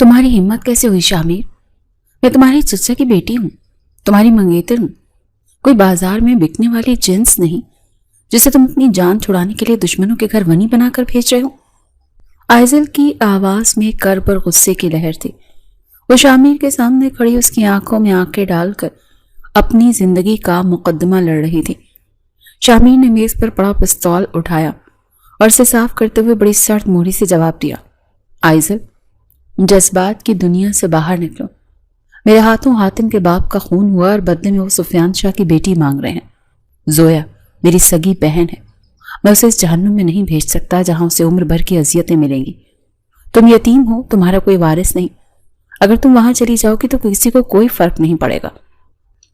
تمہاری ہمت کیسے ہوئی شامیر؟ میں تمہاری چچا کی بیٹی ہوں، تمہاری منگیتر ہوں، کوئی بازار میں بکنے والی جنس نہیں جسے تم اپنی جان چھڑانے کے لیے دشمنوں کے گھر ونی بنا کر بھیج رہے ہو۔ آئزل کی آواز میں کرب اور غصے کی لہر تھی۔ وہ شامیر کے سامنے کھڑی اس کی آنکھوں میں آنکھیں ڈال کر اپنی زندگی کا مقدمہ لڑ رہی تھی۔ شامیر نے میز پر پڑا پستول اٹھایا اور اسے صاف کرتے ہوئے بڑی سرد مہری سے جواب دیا، آئزل، جذبات کی دنیا سے باہر نکلو۔ میرے ہاتھوں حاتم کے باپ کا خون ہوا اور بدلے میں وہ سفیان شاہ کی بیٹی مانگ رہے ہیں۔ زویا میری سگی بہن ہے، میں اسے اس جہنم میں نہیں بھیج سکتا جہاں اسے عمر بھر کی اذیتیں ملیں گی۔ تم یتیم ہو، تمہارا کوئی وارث نہیں، اگر تم وہاں چلی جاؤ گی تو کسی کو کوئی فرق نہیں پڑے گا۔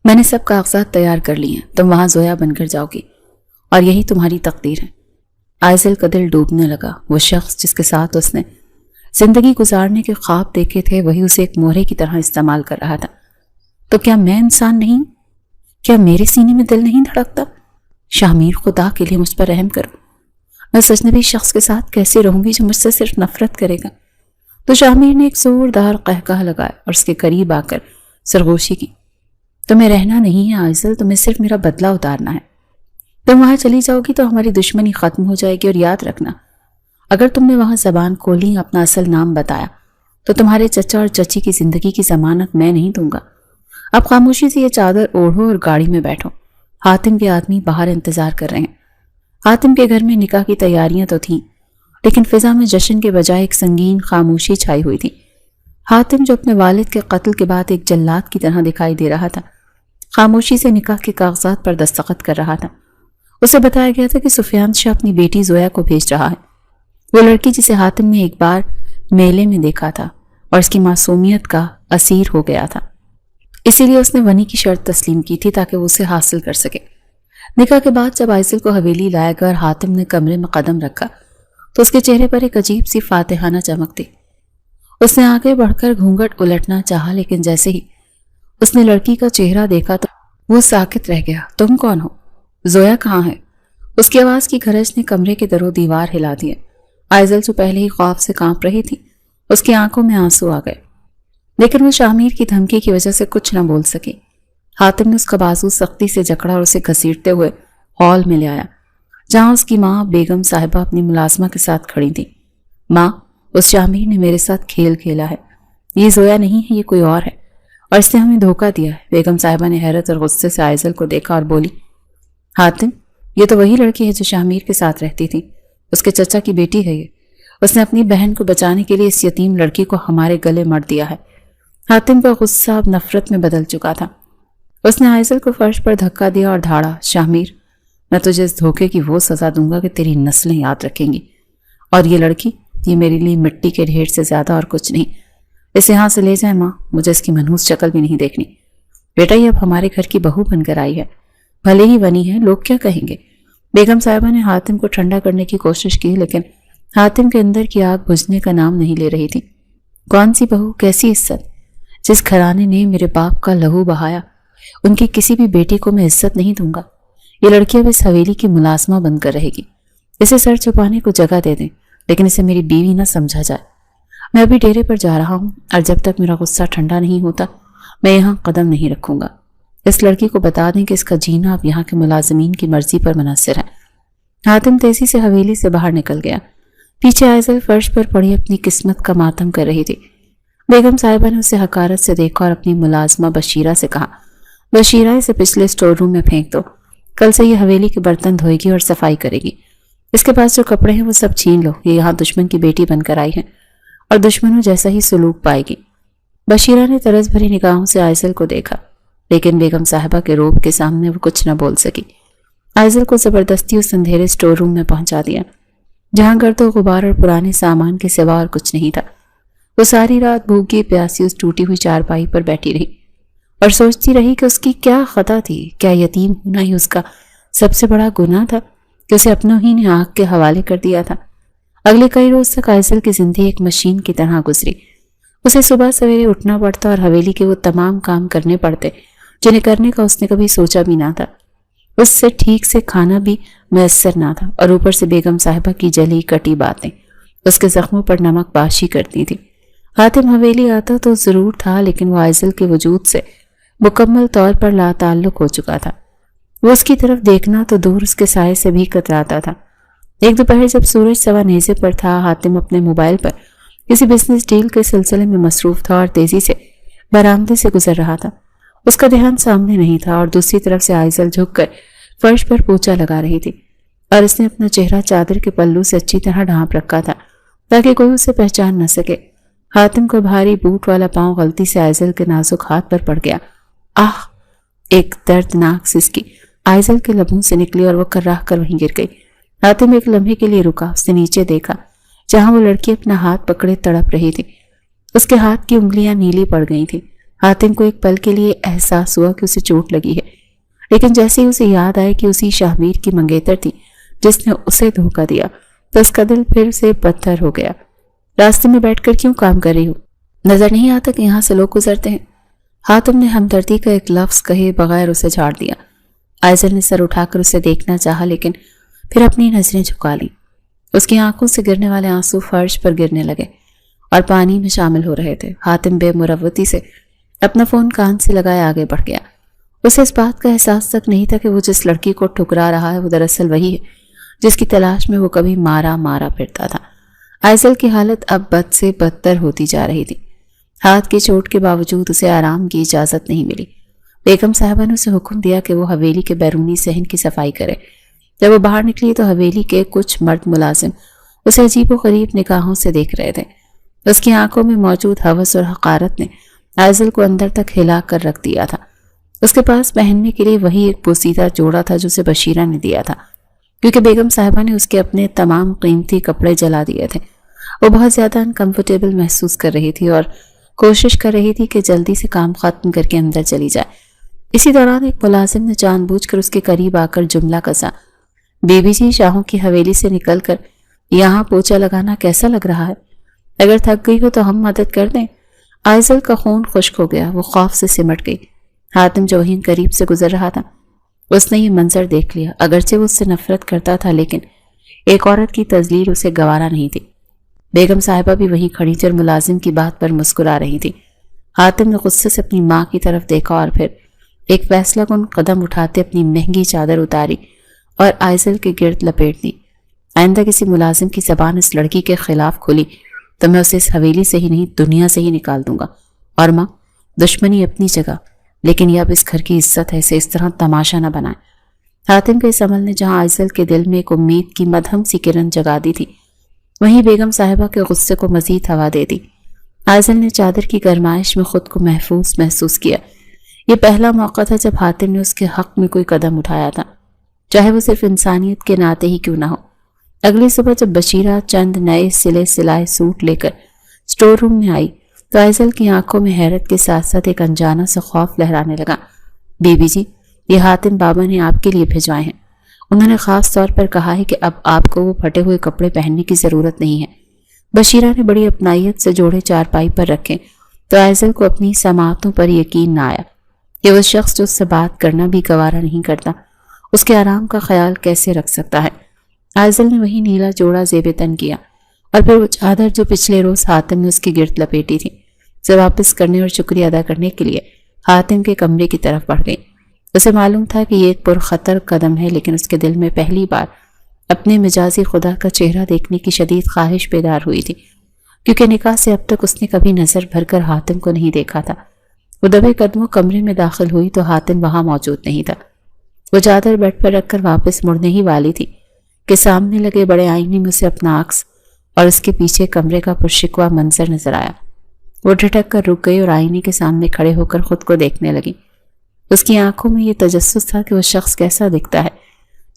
میں نے سب کاغذات تیار کر لی ہیں، تم وہاں زویا بن کر جاؤ گی اور یہی تمہاری تقدیر ہے۔ آئزل کا دل ڈوبنے لگا۔ وہ شخص جس کے ساتھ اس نے زندگی گزارنے کے خواب دیکھے تھے وہی اسے ایک مہرے کی طرح استعمال کر رہا تھا۔ تو کیا میں انسان نہیں؟ کیا میرے سینے میں دل نہیں دھڑکتا؟ شامیر، خدا کے لیے مجھ پر رحم کرو۔ میں اس اجنبی شخص کے ساتھ کیسے رہوں گی جو مجھ سے صرف نفرت کرے گا؟ تو شامیر نے ایک زوردار قہقہ لگایا اور اس کے قریب آ کر سرگوشی کی۔ تمہیں رہنا نہیں ہے آئزل، تمہیں صرف میرا بدلہ اتارنا ہے۔ تم وہاں چلی جاؤ گی تو ہماری دشمنی ختم ہو جائے گی، اور یاد رکھنا، اگر تم نے وہاں زبان کھولی، اپنا اصل نام بتایا، تو تمہارے چچا اور چچی کی زندگی کی ضمانت میں نہیں دوں گا۔ اب خاموشی سے یہ چادر اوڑھو اور گاڑی میں بیٹھو۔ حاتم کے آدمی باہر انتظار کر رہے ہیں۔ حاتم کے گھر میں نکاح کی تیاریاں تو تھیں، لیکن فضا میں جشن کے بجائے ایک سنگین خاموشی چھائی ہوئی تھی۔ حاتم، جو اپنے والد کے قتل کے بعد ایک جلاد کی طرح دکھائی دے رہا تھا، خاموشی سے نکاح کے کاغذات پر دستخط کر رہا تھا۔ اسے بتایا گیا تھا کہ سفیان شاہ اپنی بیٹی زویا کو بھیج رہا ہے، وہ لڑکی جسے حاتم نے ایک بار میلے میں دیکھا تھا اور اس کی معصومیت کا اسیر ہو گیا تھا۔ اسی لیے اس نے ونی کی شرط تسلیم کی تھی تاکہ وہ اسے حاصل کر سکے۔ نکاح کے بعد جب آئزل کو حویلی لایا گیا اور حاتم نے کمرے میں قدم رکھا تو اس کے چہرے پر ایک عجیب سی فاتحانہ چمک تھی۔ اس نے آگے بڑھ کر گھونگھٹ الٹنا چاہا، لیکن جیسے ہی اس نے لڑکی کا چہرہ دیکھا تو وہ ساکت رہ گیا۔ تم کون ہو؟ زویا کہاں ہے؟ اس کی آواز کی گرج نے کمرے کے در و دیوار ہلا دیے۔ آئزل جو پہلے ہی خوف سے کانپ رہی تھی، اس کی آنکھوں میں آنسو آ گئے، لیکن وہ شامیر کی دھمکی کی وجہ سے کچھ نہ بول سکی۔ حاتم نے اس کا بازو سختی سے جکڑا اور اسے گھسیٹتے ہوئے ہال میں لے آیا، جہاں اس کی ماں بیگم صاحبہ اپنی ملازمہ کے ساتھ کھڑی تھی۔ ماں، اس شامیر نے میرے ساتھ کھیل کھیلا ہے، یہ زویا نہیں ہے، یہ کوئی اور ہے، اور اس نے ہمیں دھوکہ دیا ہے۔ بیگم صاحبہ نے حیرت اور غصے سے آئزل کو دیکھا اور بولی، حاتم، یہ تو وہی لڑکی ہے جو شامیر کے ساتھ رہتی تھی، اس کے چچا کی بیٹی ہے یہ۔ اس نے اپنی بہن کو بچانے کے لیے اس یتیم لڑکی کو ہمارے گلے مر دیا ہے۔ حاتم کا غصہ اب نفرت میں بدل چکا تھا۔ اس نے آئزل کو فرش پر دھکا دیا اور دھاڑا، شامیر، میں تجھے اس دھوکے کی وہ سزا دوں گا کہ تیری نسلیں یاد رکھیں گی، اور یہ لڑکی، یہ میرے لیے مٹی کے ڈھیر سے زیادہ اور کچھ نہیں۔ اسے یہاں سے لے جائیں ماں، مجھے اس کی منحوس شکل بھی نہیں دیکھنی۔ بیٹا، یہ اب ہمارے گھر کی بہو بن کر آئی ہے، بھلے ہی ونی ہے، لوگ کیا کہیں گے؟ بیگم صاحبہ نے حاتم کو ٹھنڈا کرنے کی کوشش کی، لیکن حاتم کے اندر کی آگ بجھنے کا نام نہیں لے رہی تھی۔ کون سی بہو، کیسی عزت؟ جس گھرانے نے میرے باپ کا لہو بہایا، ان کی کسی بھی بیٹی کو میں عزت نہیں دوں گا۔ یہ لڑکی اب اس حویلی کی ملازمہ بن کر رہے گی۔ اسے سر چھپانے کو جگہ دے دیں، لیکن اسے میری بیوی نہ سمجھا جائے۔ میں ابھی ڈیرے پر جا رہا ہوں، اور جب تک میرا غصہ ٹھنڈا نہیں ہوتا میں یہاں قدم نہیں رکھوں گا۔ اس لڑکی کو بتا دیں کہ اس کا جینا اب یہاں کے ملازمین کی مرضی پر منحصر ہے۔ حاتم تیزی سے حویلی سے باہر نکل گیا۔ پیچھے آئزل فرش پر پڑی اپنی قسمت کا ماتم کر رہی تھی۔ بیگم صاحبہ نے اسے حقارت سے دیکھا اور اپنی ملازمہ بشیرہ سے کہا، بشیرہ، اسے پچھلے سٹور روم میں پھینک دو، کل سے یہ حویلی کے برتن دھوئے گی اور صفائی کرے گی۔ اس کے پاس جو کپڑے ہیں وہ سب چھین لو، یہ یہاں دشمن کی بیٹی بن کر آئی ہے اور دشمنوں جیسا ہی سلوک پائے گی۔ بشیرہ نے طرز بھری نگاہوں سے آئزل کو دیکھا، لیکن بیگم صاحبہ کے روب کے سامنے وہ کچھ نہ بول سکی۔ آئزل کو زبردستی اس اندھیرے سٹور روم میں پہنچا دیا، جہاں گرد و غبار اور پرانے سامان کے سوا اور کچھ نہیں تھا۔ وہ ساری رات بھوکی پیاسی اس ٹوٹی ہوئی چارپائی پر بیٹھی رہی اور سوچتی رہی کہ اس کی کیا خطا تھی۔ کیا یتیم ہونا ہی اس کا سب سے بڑا گناہ تھا کہ اسے اپنوں ہی نے آگ کے حوالے کر دیا تھا؟ اگلے کئی روز تک آئزل کی زندگی ایک مشین کی طرح گزری۔ اسے صبح سویرے اٹھنا پڑتا اور حویلی کے وہ تمام کام کرنے پڑتے جنہیں کرنے کا اس نے کبھی سوچا بھی نہ تھا۔ اس سے ٹھیک سے کھانا بھی میسر نہ تھا، اور اوپر سے بیگم صاحبہ کی جلی کٹی باتیں اس کے زخموں پر نمک پاشی کرتی تھی۔ حاتم حویلی آتا تو ضرور تھا، لیکن وہ عائزل کے وجود سے مکمل طور پر لا تعلق ہو چکا تھا۔ وہ اس کی طرف دیکھنا تو دور اس کے سائے سے بھی کتراتا تھا۔ ایک دوپہر جب سورج سوا نیزے پر تھا، حاتم اپنے موبائل پر کسی بزنس ڈیل کے سلسلے میں مصروف تھا اور تیزی سے برآمدے سے گزر رہا تھا۔ اس کا دھیان سامنے نہیں تھا اور دوسری طرف سے عائزل جھک کر فرش پر پوچھا لگا رہی تھی، اور اس نے اپنا چہرہ چادر کے پلو سے اچھی طرح ڈھانپ رکھا تھا تاکہ کوئی اسے پہچان نہ سکے۔ حاتم کو بھاری بوٹ والا پاؤں غلطی سے عائزل کے نازک ہاتھ پر پڑ گیا۔ آہ! ایک دردناک سسکی عائزل کے لبوں سے نکلی اور وہ کرراہ کر وہیں گر گئی۔ حاتم ایک لمحے کے لیے رکا، اس نے نیچے دیکھا جہاں وہ لڑکی اپنا ہاتھ پکڑے تڑپ رہی تھی۔ اس کے ہاتھ کی انگلیاں نیلی پڑ گئی تھیں۔ حاتم کو ایک پل کے لیے احساس ہوا کہ اسے چوٹ لگی ہے، لیکن جیسے ہی اسے یاد آئے کہ اسی شاہمیر کی منگیتر تھی جس نے اسے دھوکہ دیا، تو اس کا دل پھر سے پتھر ہو گیا۔ راستے میں بیٹھ کر کیوں کام کر رہی ہو؟ نظر نہیں آتا کہ یہاں سے لوگ گزرتے ہیں؟ حاتم نے ہمدردی کا ایک لفظ کہے بغیر اسے جھاڑ دیا۔ عائزل نے سر اٹھا کر اسے دیکھنا چاہا، لیکن پھر اپنی نظریں جھکا لیں۔ اس کی آنکھوں سے گرنے والے آنسو فرش پر گرنے لگے اور پانی میں شامل ہو رہے تھے۔ حاتم بے مروتی سے اپنا فون کان سے لگائے آگے بڑھ گیا۔ اسے اس بات کا احساس تک نہیں تھا کہ وہ جس لڑکی کو ٹھکرا رہا ہے وہ دراصل وہی ہے جس کی تلاش میں وہ کبھی مارا پھرتا تھا۔ عائزل کی حالت اب بد سے بدتر ہوتی جا رہی تھی۔ ہاتھ کی چوٹ کے باوجود اسے آرام کی اجازت نہیں ملی۔ بیگم صاحبہ نے اسے حکم دیا کہ وہ حویلی کے بیرونی صحن کی صفائی کرے۔ جب وہ باہر نکلی تو حویلی کے کچھ مرد ملازم اسے عجیب و غریب نگاہوں سے دیکھ رہے تھے۔ اس کی آنکھوں میں موجود ہوس اور حقارت نے عائزل کو اندر تک ہلا کر رکھ دیا تھا۔ اس کے پاس پہننے کے لیے وہی ایک پوسیدہ جوڑا تھا جو اسے بشیرہ نے دیا تھا، کیونکہ بیگم صاحبہ نے اس کے اپنے تمام قیمتی کپڑے جلا دیے تھے۔ وہ بہت زیادہ انکمفرٹیبل محسوس کر رہی تھی اور کوشش کر رہی تھی کہ جلدی سے کام ختم کر کے اندر چلی جائے۔ اسی دوران ایک ملازم نے جان بوجھ کر اس کے قریب آ کر جملہ کسا، بی بی جی، شاہوں کی حویلی سے نکل کر یہاں پوچھا لگانا کیسا لگ رہا ہے؟ اگر تھک گئی ہو تو ہم مدد کر دیں۔ عائزل کا خون خشک ہو گیا، وہ خوف سے سمٹ گئی۔ حاتم جو وہیں قریب سے گزر رہا تھا، اس نے یہ منظر دیکھ لیا۔ اگرچہ وہ اس سے نفرت کرتا تھا، لیکن ایک عورت کی تذلیل اسے گوارا نہیں تھی۔ بیگم صاحبہ بھی وہیں کھڑی تھی اور ملازم کی بات پر مسکرا رہی تھی۔ حاتم نے غصے سے اپنی ماں کی طرف دیکھا اور پھر ایک فیصلہ کن قدم اٹھاتے اپنی مہنگی چادر اتاری اور عائزل کے گرد لپیٹ دی۔ آئندہ کسی ملازم کی زبان اس لڑکی کے خلاف کھلی تو میں اسے اس حویلی سے ہی نہیں دنیا سے ہی نکال دوں گا۔ اور ماں، دشمنی اپنی جگہ، لیکن یہ اب اس گھر کی عزت ہے، اسے اس طرح تماشا نہ بنائیں۔ حاتم کے اس عمل نے جہاں عائزل کے دل میں ایک امید کی مدھم سی کرن جگا دی تھی، وہیں بیگم صاحبہ کے غصے کو مزید ہوا دے دی۔ عائزل نے چادر کی گرمائش میں خود کو محفوظ محسوس کیا۔ یہ پہلا موقع تھا جب حاتم نے اس کے حق میں کوئی قدم اٹھایا تھا، چاہے وہ صرف انسانیت کے ناطے ہی کیوں نہ ہو۔ اگلی صبح جب بشیرہ چند نئے سلے سلائے سوٹ لے کر سٹور روم میں آئی تو عائزل کی آنکھوں میں حیرت کے ساتھ ساتھ ایک انجانا سا خوف لہرانے لگا۔ بی بی جی، یہ حاتم بابا نے آپ کے لیے بھیجوائے ہیں۔ انہوں نے خاص طور پر کہا ہے کہ اب آپ کو وہ پھٹے ہوئے کپڑے پہننے کی ضرورت نہیں ہے۔ بشیرہ نے بڑی اپنائیت سے جوڑے چارپائی پر رکھے تو عائزل کو اپنی سماعتوں پر یقین نہ آیا کہ وہ شخص جو اس سے بات کرنا بھی گوارا نہیں کرتا، اس کے آرام کا خیال کیسے رکھ سکتا ہے۔ عائزل نے وہی نیلا جوڑا زیب تن کیا اور پھر وہ چادر جو پچھلے روز حاتم نے اس کی گرد لپیٹی تھی اسے واپس کرنے اور شکریہ ادا کرنے کے لیے حاتم کے کمرے کی طرف بڑھ گئی۔ اسے معلوم تھا کہ یہ ایک پرخطر قدم ہے، لیکن اس کے دل میں پہلی بار اپنے مجازی خدا کا چہرہ دیکھنے کی شدید خواہش بیدار ہوئی تھی، کیونکہ نکاح سے اب تک اس نے کبھی نظر بھر کر حاتم کو نہیں دیکھا تھا۔ وہ دبے قدموں کمرے میں داخل ہوئی تو حاتم وہاں موجود نہیں تھا۔ وہ چادر بیڈ پر رکھ کر واپس مڑنے ہی والی تھی کہ سامنے لگے بڑے آئینے میں اسے اپنا عکس اور اس کے پیچھے کمرے کا پرشکوہ منظر نظر آیا۔ وہ ٹھٹک کر رک گئی اور آئینے کے سامنے کھڑے ہو کر خود کو دیکھنے لگی۔ اس کی آنکھوں میں یہ تجسس تھا کہ وہ شخص کیسا دکھتا ہے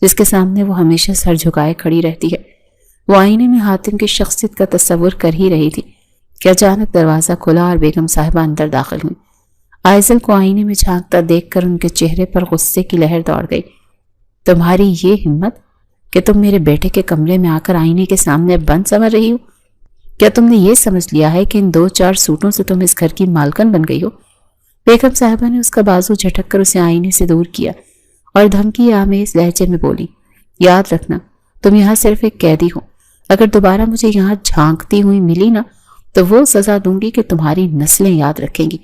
جس کے سامنے وہ ہمیشہ سر جھکائے کھڑی رہتی ہے۔ وہ آئینے میں حاتم کی شخصیت کا تصور کر ہی رہی تھی کہ اچانک دروازہ کھلا اور بیگم صاحبہ اندر داخل ہوئی۔ عائزل کو آئینے میں جھانکتا دیکھ کر ان کے چہرے پر غصے کی لہر دوڑ گئی۔ تمہاری یہ ہمت کہ تم میرے بیٹے کے کمرے میں آ کر آئینے کے سامنے بند سنور رہی ہو؟ کیا تم نے یہ سمجھ لیا ہے کہ ان 2-4 سوٹوں سے تم اس گھر کی مالکن بن گئی ہو؟ بیگم صاحبہ نے اس کا بازو جھٹک کر اسے آئینے سے دور کیا اور دھمکی آمیز لہجے میں بولی، یاد رکھنا تم یہاں صرف ایک قیدی ہو۔ اگر دوبارہ مجھے یہاں جھانکتی ہوئی ملی نا تو وہ سزا دوں گی کہ تمہاری نسلیں یاد رکھیں گی.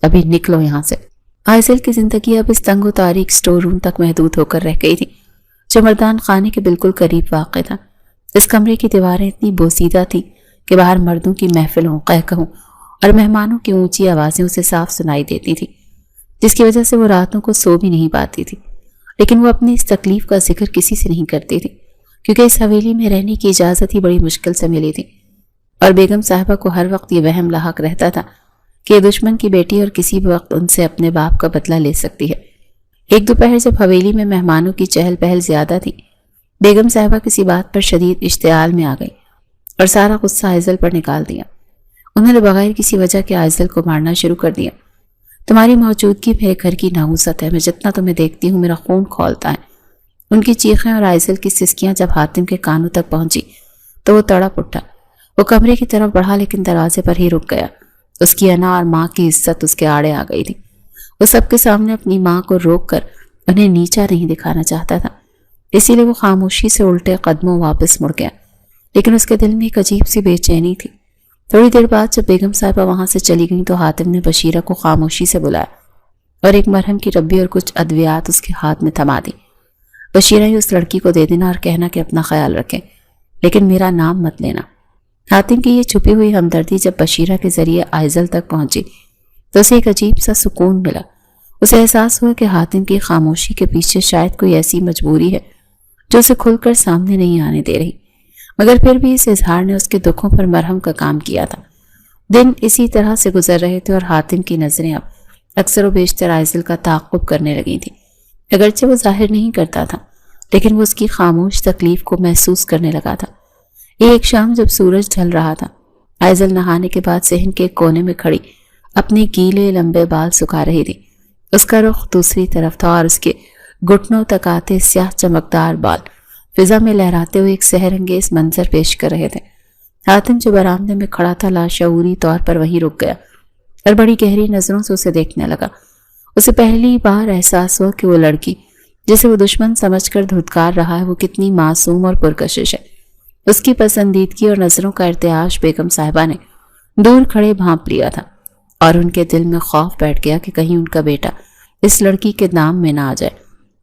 ابھی نکلو یہاں سے. آئزل کی زندگی اب اس تنگ و تاریک سٹور روم تک محدود ہو کر رہ گئی تھی جو مردان خانے کے بالکل قریب واقع تھا. اس کمرے کی دیواریں اتنی بوسیدہ تھیں کہ باہر مردوں کی محفلوں، قہقہوں اور مہمانوں کی اونچی آوازیں اسے صاف سنائی دیتی تھی، جس کی وجہ سے وہ راتوں کو سو بھی نہیں پاتی تھی. لیکن وہ اپنی اس تکلیف کا ذکر کسی سے نہیں کرتی تھی کیونکہ اس حویلی میں رہنے کی اجازت ہی بڑی مشکل سے ملی تھی. اور بیگم صاحبہ کو ہر وقت یہ وہم لاحق رہتا تھا کہ یہ دشمن کی بیٹی اور کسی بھی وقت ان سے اپنے باپ کا بدلہ لے سکتی ہے. ایک دوپہر جب حویلی میں مہمانوں کی چہل پہل زیادہ تھی، بیگم صاحبہ کسی بات پر شدید اشتعال میں آ گئی اور سارا غصہ آئزل پر نکال دیا. انہوں نے بغیر کسی وجہ کے آئزل کو مارنا شروع کر دیا. تمہاری موجودگی میرے گھر کی نحوست ہے، میں جتنا تمہیں دیکھتی ہوں میرا خون کھولتا ہے. ان کی چیخیں اور آئزل کی سسکیاں جب حاتم کے کانوں تک پہنچی تو وہ تڑپ اٹھا. وہ کمرے کی طرف بڑھا لیکن دروازے پر ہی رک گیا. اس کی انا اور ماں کی عزت اس کے آڑے آ گئی تھی. وہ سب کے سامنے اپنی ماں کو روک کر انہیں نیچا نہیں دکھانا چاہتا تھا، اسی لیے وہ خاموشی سے الٹے قدموں واپس مڑ گیا. لیکن اس کے دل میں ایک عجیب سی بے چینی تھی. تھوڑی دیر بعد جب بیگم صاحبہ وہاں سے چلی گئیں تو حاتم نے بشیرہ کو خاموشی سے بلایا اور ایک مرہم کی ڈبی اور کچھ ادویات اس کے ہاتھ میں تھما دی. بشیرہ ہی اس لڑکی کو دے دینا اور کہنا کہ اپنا خیال رکھیں، لیکن میرا نام مت لینا. حاتم کی یہ چھپی ہوئی ہمدردی جب بشیرہ کے ذریعے آئزل تک پہنچی تو اسے ایک عجیب سا سکون ملا. اسے احساس ہوا کہ حاتم کی خاموشی کے پیچھے شاید کوئی ایسی مجبوری ہے جو اسے کھل کر سامنے نہیں آنے دے رہی، مگر پھر بھی اس اظہار نے اس کے دکھوں پر مرہم کا کام کیا تھا. دن اسی طرح سے گزر رہے تھے اور حاتم کی نظریں اب اکثر و بیشتر آئزل کا تعاقب کرنے لگی تھیں. اگرچہ وہ ظاہر نہیں کرتا تھا لیکن وہ اس کی خاموش تکلیف کو محسوس کرنے لگا تھا. ایک شام جب سورج ڈھل رہا تھا، آئزل نہانے کے بعد صحن کے کونے میں کھڑی اپنے گیلے لمبے بال سکھا رہی تھی. اس کا رخ دوسری طرف تھا اور اس کے گھٹنوں تک آتے سیاہ چمکدار بال فضا میں لہراتے ہوئے ایک سحر انگیز منظر پیش کر رہے تھے. حاتم جو برآمدے میں کھڑا تھا لاشعوری طور پر وہیں رک گیا اور بڑی گہری نظروں سے اسے دیکھنے لگا. اسے پہلی بار احساس ہوا کہ وہ لڑکی جسے وہ دشمن سمجھ کر دھتکار رہا ہے وہ کتنی معصوم اور پرکشش ہے. اس کی پسندیدگی اور نظروں کا ارتعاش بیگم صاحبہ نے دور کھڑے بھانپ لیا تھا اور ان کے دل میں خوف بیٹھ گیا کہ کہیں ان کا بیٹا اس لڑکی کے دام میں نہ آ جائے.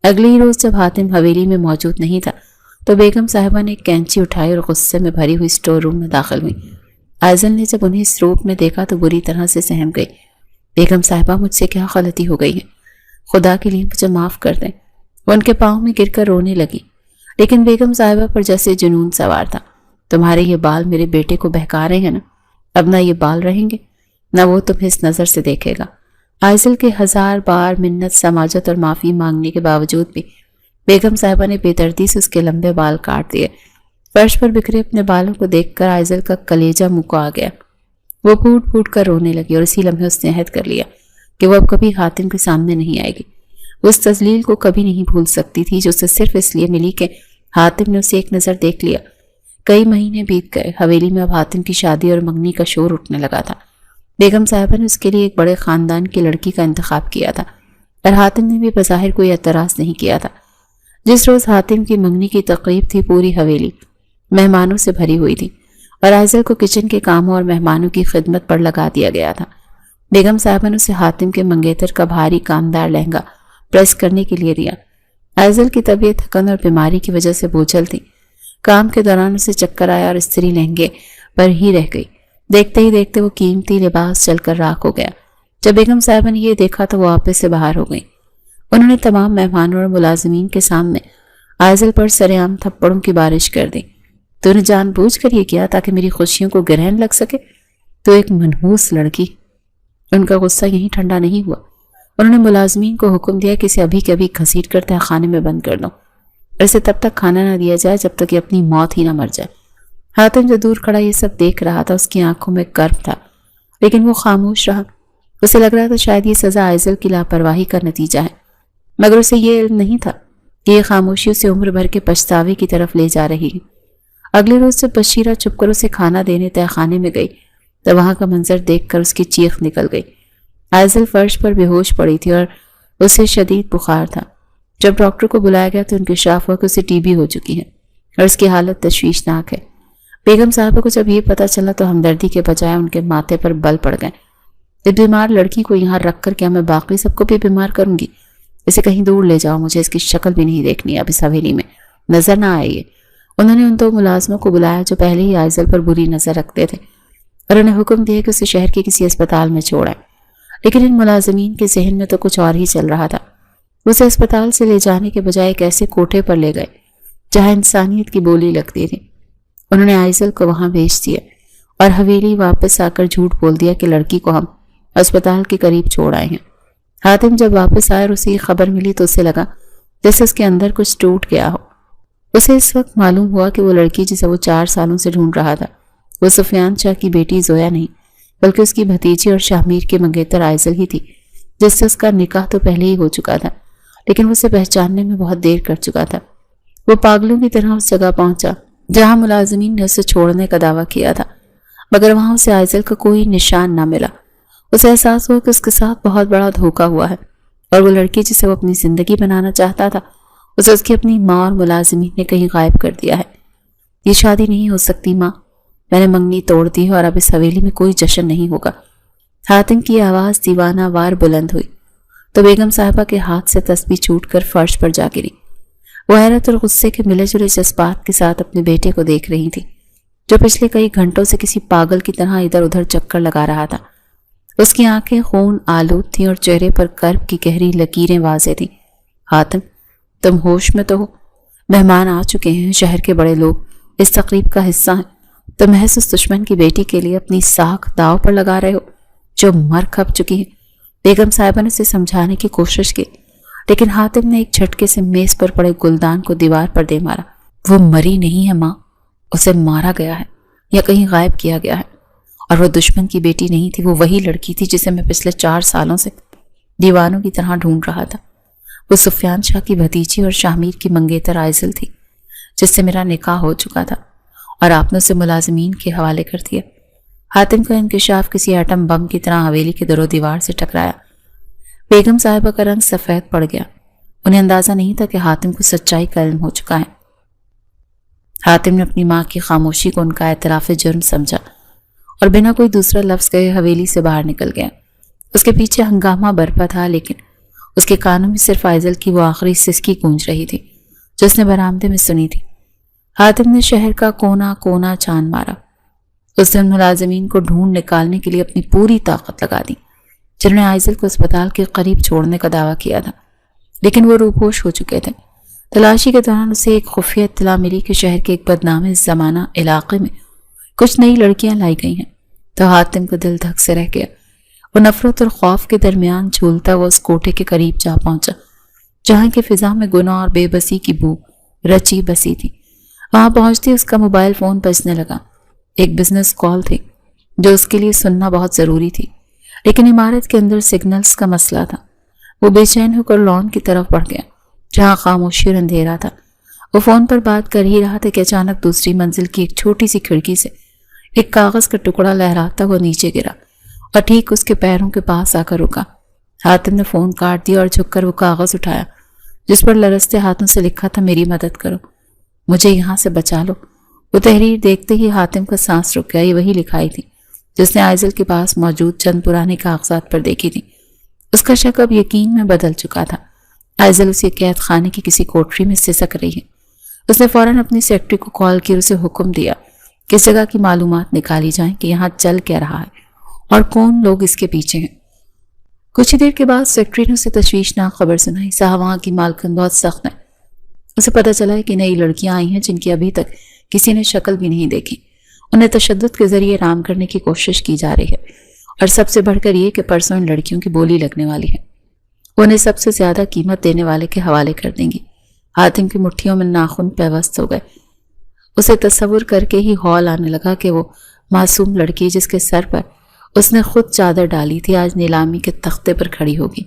اگلی روز جب حاتم حویلی میں موجود نہیں تھا تو بیگم صاحبہ نے ایک کینچی اٹھائی اور غصے میں بھری ہوئی سٹور روم میں داخل ہوئی. آئزل نے جب انہیں اس روپ میں دیکھا تو بری طرح سے سہم گئی. بیگم صاحبہ مجھ سے کیا غلطی ہو گئی ہے، خدا کے لیے مجھے معاف کر دیں. وہ ان کے پاؤں میں گر کر رونے لگی. لیکن بیگم صاحبہ پر جیسے جنون سوار تھا. تمہارے یہ بال میرے بیٹے کو بہکا رہے ہیں نا، اب نہ یہ بال رہیں گے نہ وہ تمہیں اس نظر سے دیکھے گا. آئزل کے 1000 بار منت سماجت اور معافی مانگنے کے باوجود بھی بیگم صاحبہ نے بے دردی سے اس کے لمبے بال کاٹ دیے. فرش پر بکھرے اپنے بالوں کو دیکھ کر آئزل کا کلیجہ منہ کو آ گیا. وہ پھوٹ پھوٹ کر رونے لگی اور اسی لمحے اس نے عہد کر لیا کہ وہ اب کبھی حاتم کے سامنے نہیں آئے گی. وہ اس تذلیل کو کبھی نہیں بھول سکتی تھی جو اسے صرف اس لیے ملی کہ حاتم نے اسے ایک نظر دیکھ لیا. کئی مہینے بیت گئے. حویلی میں اب حاتم کی شادی اور منگنی کا شور اٹھنے لگا تھا. بیگم صاحبہ نے اس کے لیے ایک بڑے خاندان کی لڑکی کا انتخاب کیا تھا اور حاتم نے بھی بظاہر کوئی اعتراض نہیں کیا تھا. جس روز حاتم کی منگنی کی تقریب تھی پوری حویلی مہمانوں سے بھری ہوئی تھی اور آئزل کو کچن کے کاموں اور مہمانوں کی خدمت پر لگا دیا گیا تھا. بیگم صاحبہ نے اسے حاتم کے منگیتر کا بھاری کامدار لہنگا پریس کرنے کے لیے دیا. آئزل کی طبیعت تھکن اور بیماری کی وجہ سے بوجھل تھی. کام کے دوران اسے چکر آیا اور استری لہنگے پر ہی رہ گئی. دیکھتے ہی دیکھتے وہ قیمتی لباس چل کر راکھ ہو گیا. جب بیگم صاحبہ نے یہ دیکھا تو وہ آپے سے باہر ہو گئی. انہوں نے تمام مہمانوں اور ملازمین کے سامنے آئزل پر سرعام تھپڑوں کی بارش کر دی. تو نے جان بوجھ کر یہ کیا تاکہ میری خوشیوں کو گرہن لگ سکے؟ تو ایک منحوس لڑکی. ان کا غصہ یہیں ٹھنڈا نہیں ہوا. انہوں نے ملازمین کو حکم دیا کہ اسے ابھی کے ابھی گھسیٹ کر تہہ خانے میں بند کر دو اور اسے تب تک کھانا نہ دیا جائے جب تک یہ اپنی موت ہی نہ مر جائے. حاتم جو دور کھڑا یہ سب دیکھ رہا تھا اس کی آنکھوں میں کرب تھا لیکن وہ خاموش رہا. اسے لگ رہا تھا شاید یہ سزا آئزل کی لاپرواہی کا نتیجہ ہے، مگر اسے یہ علم نہیں تھا کہ یہ خاموشی اسے عمر بھر کے پچھتاوے کی طرف لے جا رہی ہے. اگلے روز جب بشیرہ چھپ کر اسے کھانا دینے تہہ خانے میں گئی تو وہاں کا منظر دیکھ کر اس کی چیخ نکل گئی. آئزل فرش پر بے ہوش پڑی تھی اور اسے شدید بخار تھا. جب ڈاکٹر کو بلایا گیا تو انکشاف ہوا کہ اسے ٹی بی ہو چکی ہے اور اس کی حالت تشویشناک ہے. بیگم صاحبہ کو جب یہ پتہ چلا تو ہمدردی کے بجائے ان کے ماتھے پر بل پڑ گئے۔ اس بیمار لڑکی کو یہاں رکھ کر کیا میں باقی سب کو بھی بیمار کروں گی؟ اسے کہیں دور لے جاؤ، مجھے اس کی شکل بھی نہیں دیکھنی اب اس حویلی میں، نظر نہ آئے یہ۔ انہوں نے ان 2 ملازموں کو بلایا جو پہلے ہی آئزل پر بری نظر رکھتے تھے، اور انہیں حکم دیا کہ اسے شہر کے کسی اسپتال میں چھوڑیں۔ لیکن ان ملازمین کے ذہن میں تو کچھ اور ہی چل رہا تھا۔ اسے اسپتال سے لے جانے کے بجائے ایک ایسے کوٹھے پر لے گئے جہاں انسانیت کی بولی لگتی تھی۔ انہوں نے آئزل کو وہاں بھیج دیا اور حویلی واپس آ کر جھوٹ بول دیا کہ لڑکی کو ہم اسپتال کے قریب چھوڑ آئے ہیں۔ حاتم جب واپس آیا اور اسے یہ خبر ملی تو اسے لگا جیسے اس کے اندر کچھ ٹوٹ گیا ہو۔ اسے اس وقت معلوم ہوا کہ وہ لڑکی جسے وہ 4 سالوں سے ڈھونڈ رہا تھا وہ سفیان شاہ کی بیٹی زویا نہیں بلکہ اس کی بھتیجی اور شاہ کے منگیتر آئزل ہی تھی، جس سے اس کا نکاح تو پہلے ہی ہو چکا تھا، لیکن وہ اسے پہچاننے میں بہت دیر کر چکا تھا۔ وہ پاگلوں کی طرح اس جگہ پہنچا جہاں ملازمین نے اسے چھوڑنے کا دعویٰ کیا تھا، مگر وہاں اسے آئزل کا کوئی نشان نہ ملا۔ اسے احساس ہوا کہ اس کے ساتھ بہت بڑا دھوکہ ہوا ہے، اور وہ لڑکی جسے وہ اپنی زندگی بنانا چاہتا تھا اسے اس کی اپنی ماں اور ملازمین نے کہیں غائب کر دیا ہے۔ یہ شادی نہیں ہو سکتی ماں، میں نے منگنی توڑ دی ہے اور اب اس حویلی میں کوئی جشن نہیں ہوگا۔ حاتم کی آواز دیوانہ وار بلند ہوئی تو بیگم صاحبہ کے ہاتھ سے تسبیح چھوٹ کر فرش پر جا گری۔ وہ حیرت اور غصے کے ملے جلے جذبات کے ساتھ اپنے بیٹے کو دیکھ رہی تھی جو پچھلے کئی گھنٹوں سے کسی پاگل کی طرح ادھر ادھر چکر لگا رہا تھا۔ اس کی آنکھیں خون آلود تھیں اور چہرے پر کرب کی گہری لکیریں واضح تھیں۔ حاتم، تم ہوش میں تو ہو؟ مہمان آ چکے ہیں، شہر کے بڑے لوگ اس تقریب کا حصہ ہیں، تم محض اس دشمن کی بیٹی کے لیے اپنی ساکھ داؤ پر لگا رہے ہو جو مر کھپ چکی ہے۔ بیگم صاحبہ نے اسے سمجھانے کی کوشش کی، لیکن حاتم نے ایک جھٹکے سے میز پر پڑے گلدان کو دیوار پر دے مارا۔ وہ مری نہیں ہے ماں، اسے مارا گیا ہے یا کہیں غائب کیا گیا ہے، اور وہ دشمن کی بیٹی نہیں تھی، وہ وہی لڑکی تھی جسے میں پچھلے 4 سالوں سے دیوانوں کی طرح ڈھونڈ رہا تھا۔ وہ سفیان شاہ کی بھتیجی اور شاہ کی منگیتر آئزل تھی جس سے میرا نکاح ہو چکا تھا، اور آپ نے اسے ملازمین کے حوالے کر دیا۔ حاتم کا انکشاف کسی ایٹم بم کی طرح حویلی کے در و دیوار سے ٹکرایا۔ بیگم صاحبہ کا رنگ سفید پڑ گیا، انہیں اندازہ نہیں تھا کہ حاتم کو سچائی کا علم ہو چکا ہے۔ حاتم نے اپنی ماں کی خاموشی کو ان کا اعتراف جرم سمجھا اور بنا کوئی دوسرا لفظ کہے حویلی سے باہر نکل گیا۔ اس کے پیچھے ہنگامہ برپا تھا، لیکن اس کے کانوں میں صرف آئزل کی وہ آخری سسکی گونج رہی تھی جو اس نے برآمدے میں سنی تھی۔ حاتم نے شہر کا کونا کونا چھان مارا۔ اس دن ملازمین کو ڈھونڈ نکالنے کے لیے اپنی پوری طاقت لگا دی جنہوں نے آئزل کو اسپتال کے قریب چھوڑنے کا دعویٰ کیا تھا، لیکن وہ روپوش ہو چکے تھے۔ تلاشی کے دوران اسے ایک خفیہ اطلاع ملی کہ شہر کے ایک بدنام زمانہ علاقے میں کچھ نئی لڑکیاں لائی گئی ہیں، تو حاتم کا دل دھک سے رہ گیا۔ وہ نفرت اور خوف کے درمیان جھولتا ہوا اس کوٹھے کے قریب جا پہنچا جہاں کی فضا میں گناہ اور بے بسی کی بو رچی بسی تھی۔ وہاں پہنچتے اس کا موبائل فون بجنے لگا۔ ایک بزنس کال تھی جو اس کے لیے سننا بہت ضروری تھی، لیکن عمارت کے اندر سگنلز کا مسئلہ تھا۔ وہ بے چین ہو کر لان کی طرف بڑھ گیا جہاں خاموشی اور اندھیرا تھا۔ وہ فون پر بات کر ہی رہا تھا کہ اچانک دوسری منزل کی ایک چھوٹی سی کھڑکی سے ایک کاغذ کا ٹکڑا لہراتا ہوا نیچے گرا اور ٹھیک اس کے پیروں کے پاس آ کر رکا۔ حاتم نے فون کاٹ دیا اور جھک کر وہ کاغذ اٹھایا جس پر لرزتے ہاتھوں سے لکھا تھا، میری مدد کرو، مجھے یہاں سے بچا لو۔ وہ تحریر دیکھتے ہی حاتم کا سانس رک گیا۔ یہ وہی لکھائی تھی جس نے آئزل کے پاس موجود چند پرانے کاغذات پر دیکھی تھی۔ اس کا شک اب یقین میں بدل چکا تھا۔ آئزل اسی قید خانے کی کسی کوٹری میں سسک رہی ہے۔ اس نے فوراً اپنی سیکرٹری کو کال کی اور اسے حکم دیا کہ اس جگہ کی معلومات نکالی جائیں کہ یہاں چل کیا رہا ہے اور کون لوگ اس کے پیچھے ہیں۔ کچھ دیر کے بعد سیکرٹری نے اسے تشویشناک خبر سنائی، صاحب وہاں کی مالکن بہت سخت ہے۔ اسے پتہ چلا ہے کہ نئی لڑکیاں آئی ہیں جن کی ابھی تک کسی نے شکل بھی نہیں دیکھی۔ انہیں تشدد کے ذریعے رام کرنے کی کوشش کی جا رہی ہے، اور سب سے بڑھ کر یہ کہ پرسوں ان لڑکیوں کی بولی لگنے والی ہے۔ وہ انہیں سب سے زیادہ قیمت دینے والے کے حوالے کر دیں گی۔ حاتم کی مٹھیوں میں ناخن پیوست ہو گئے۔ اسے تصور کر کے ہی ہول آنے لگا کہ وہ معصوم لڑکی جس کے سر پر اس نے خود چادر ڈالی تھی آج نیلامی کے تختے پر کھڑی ہوگی۔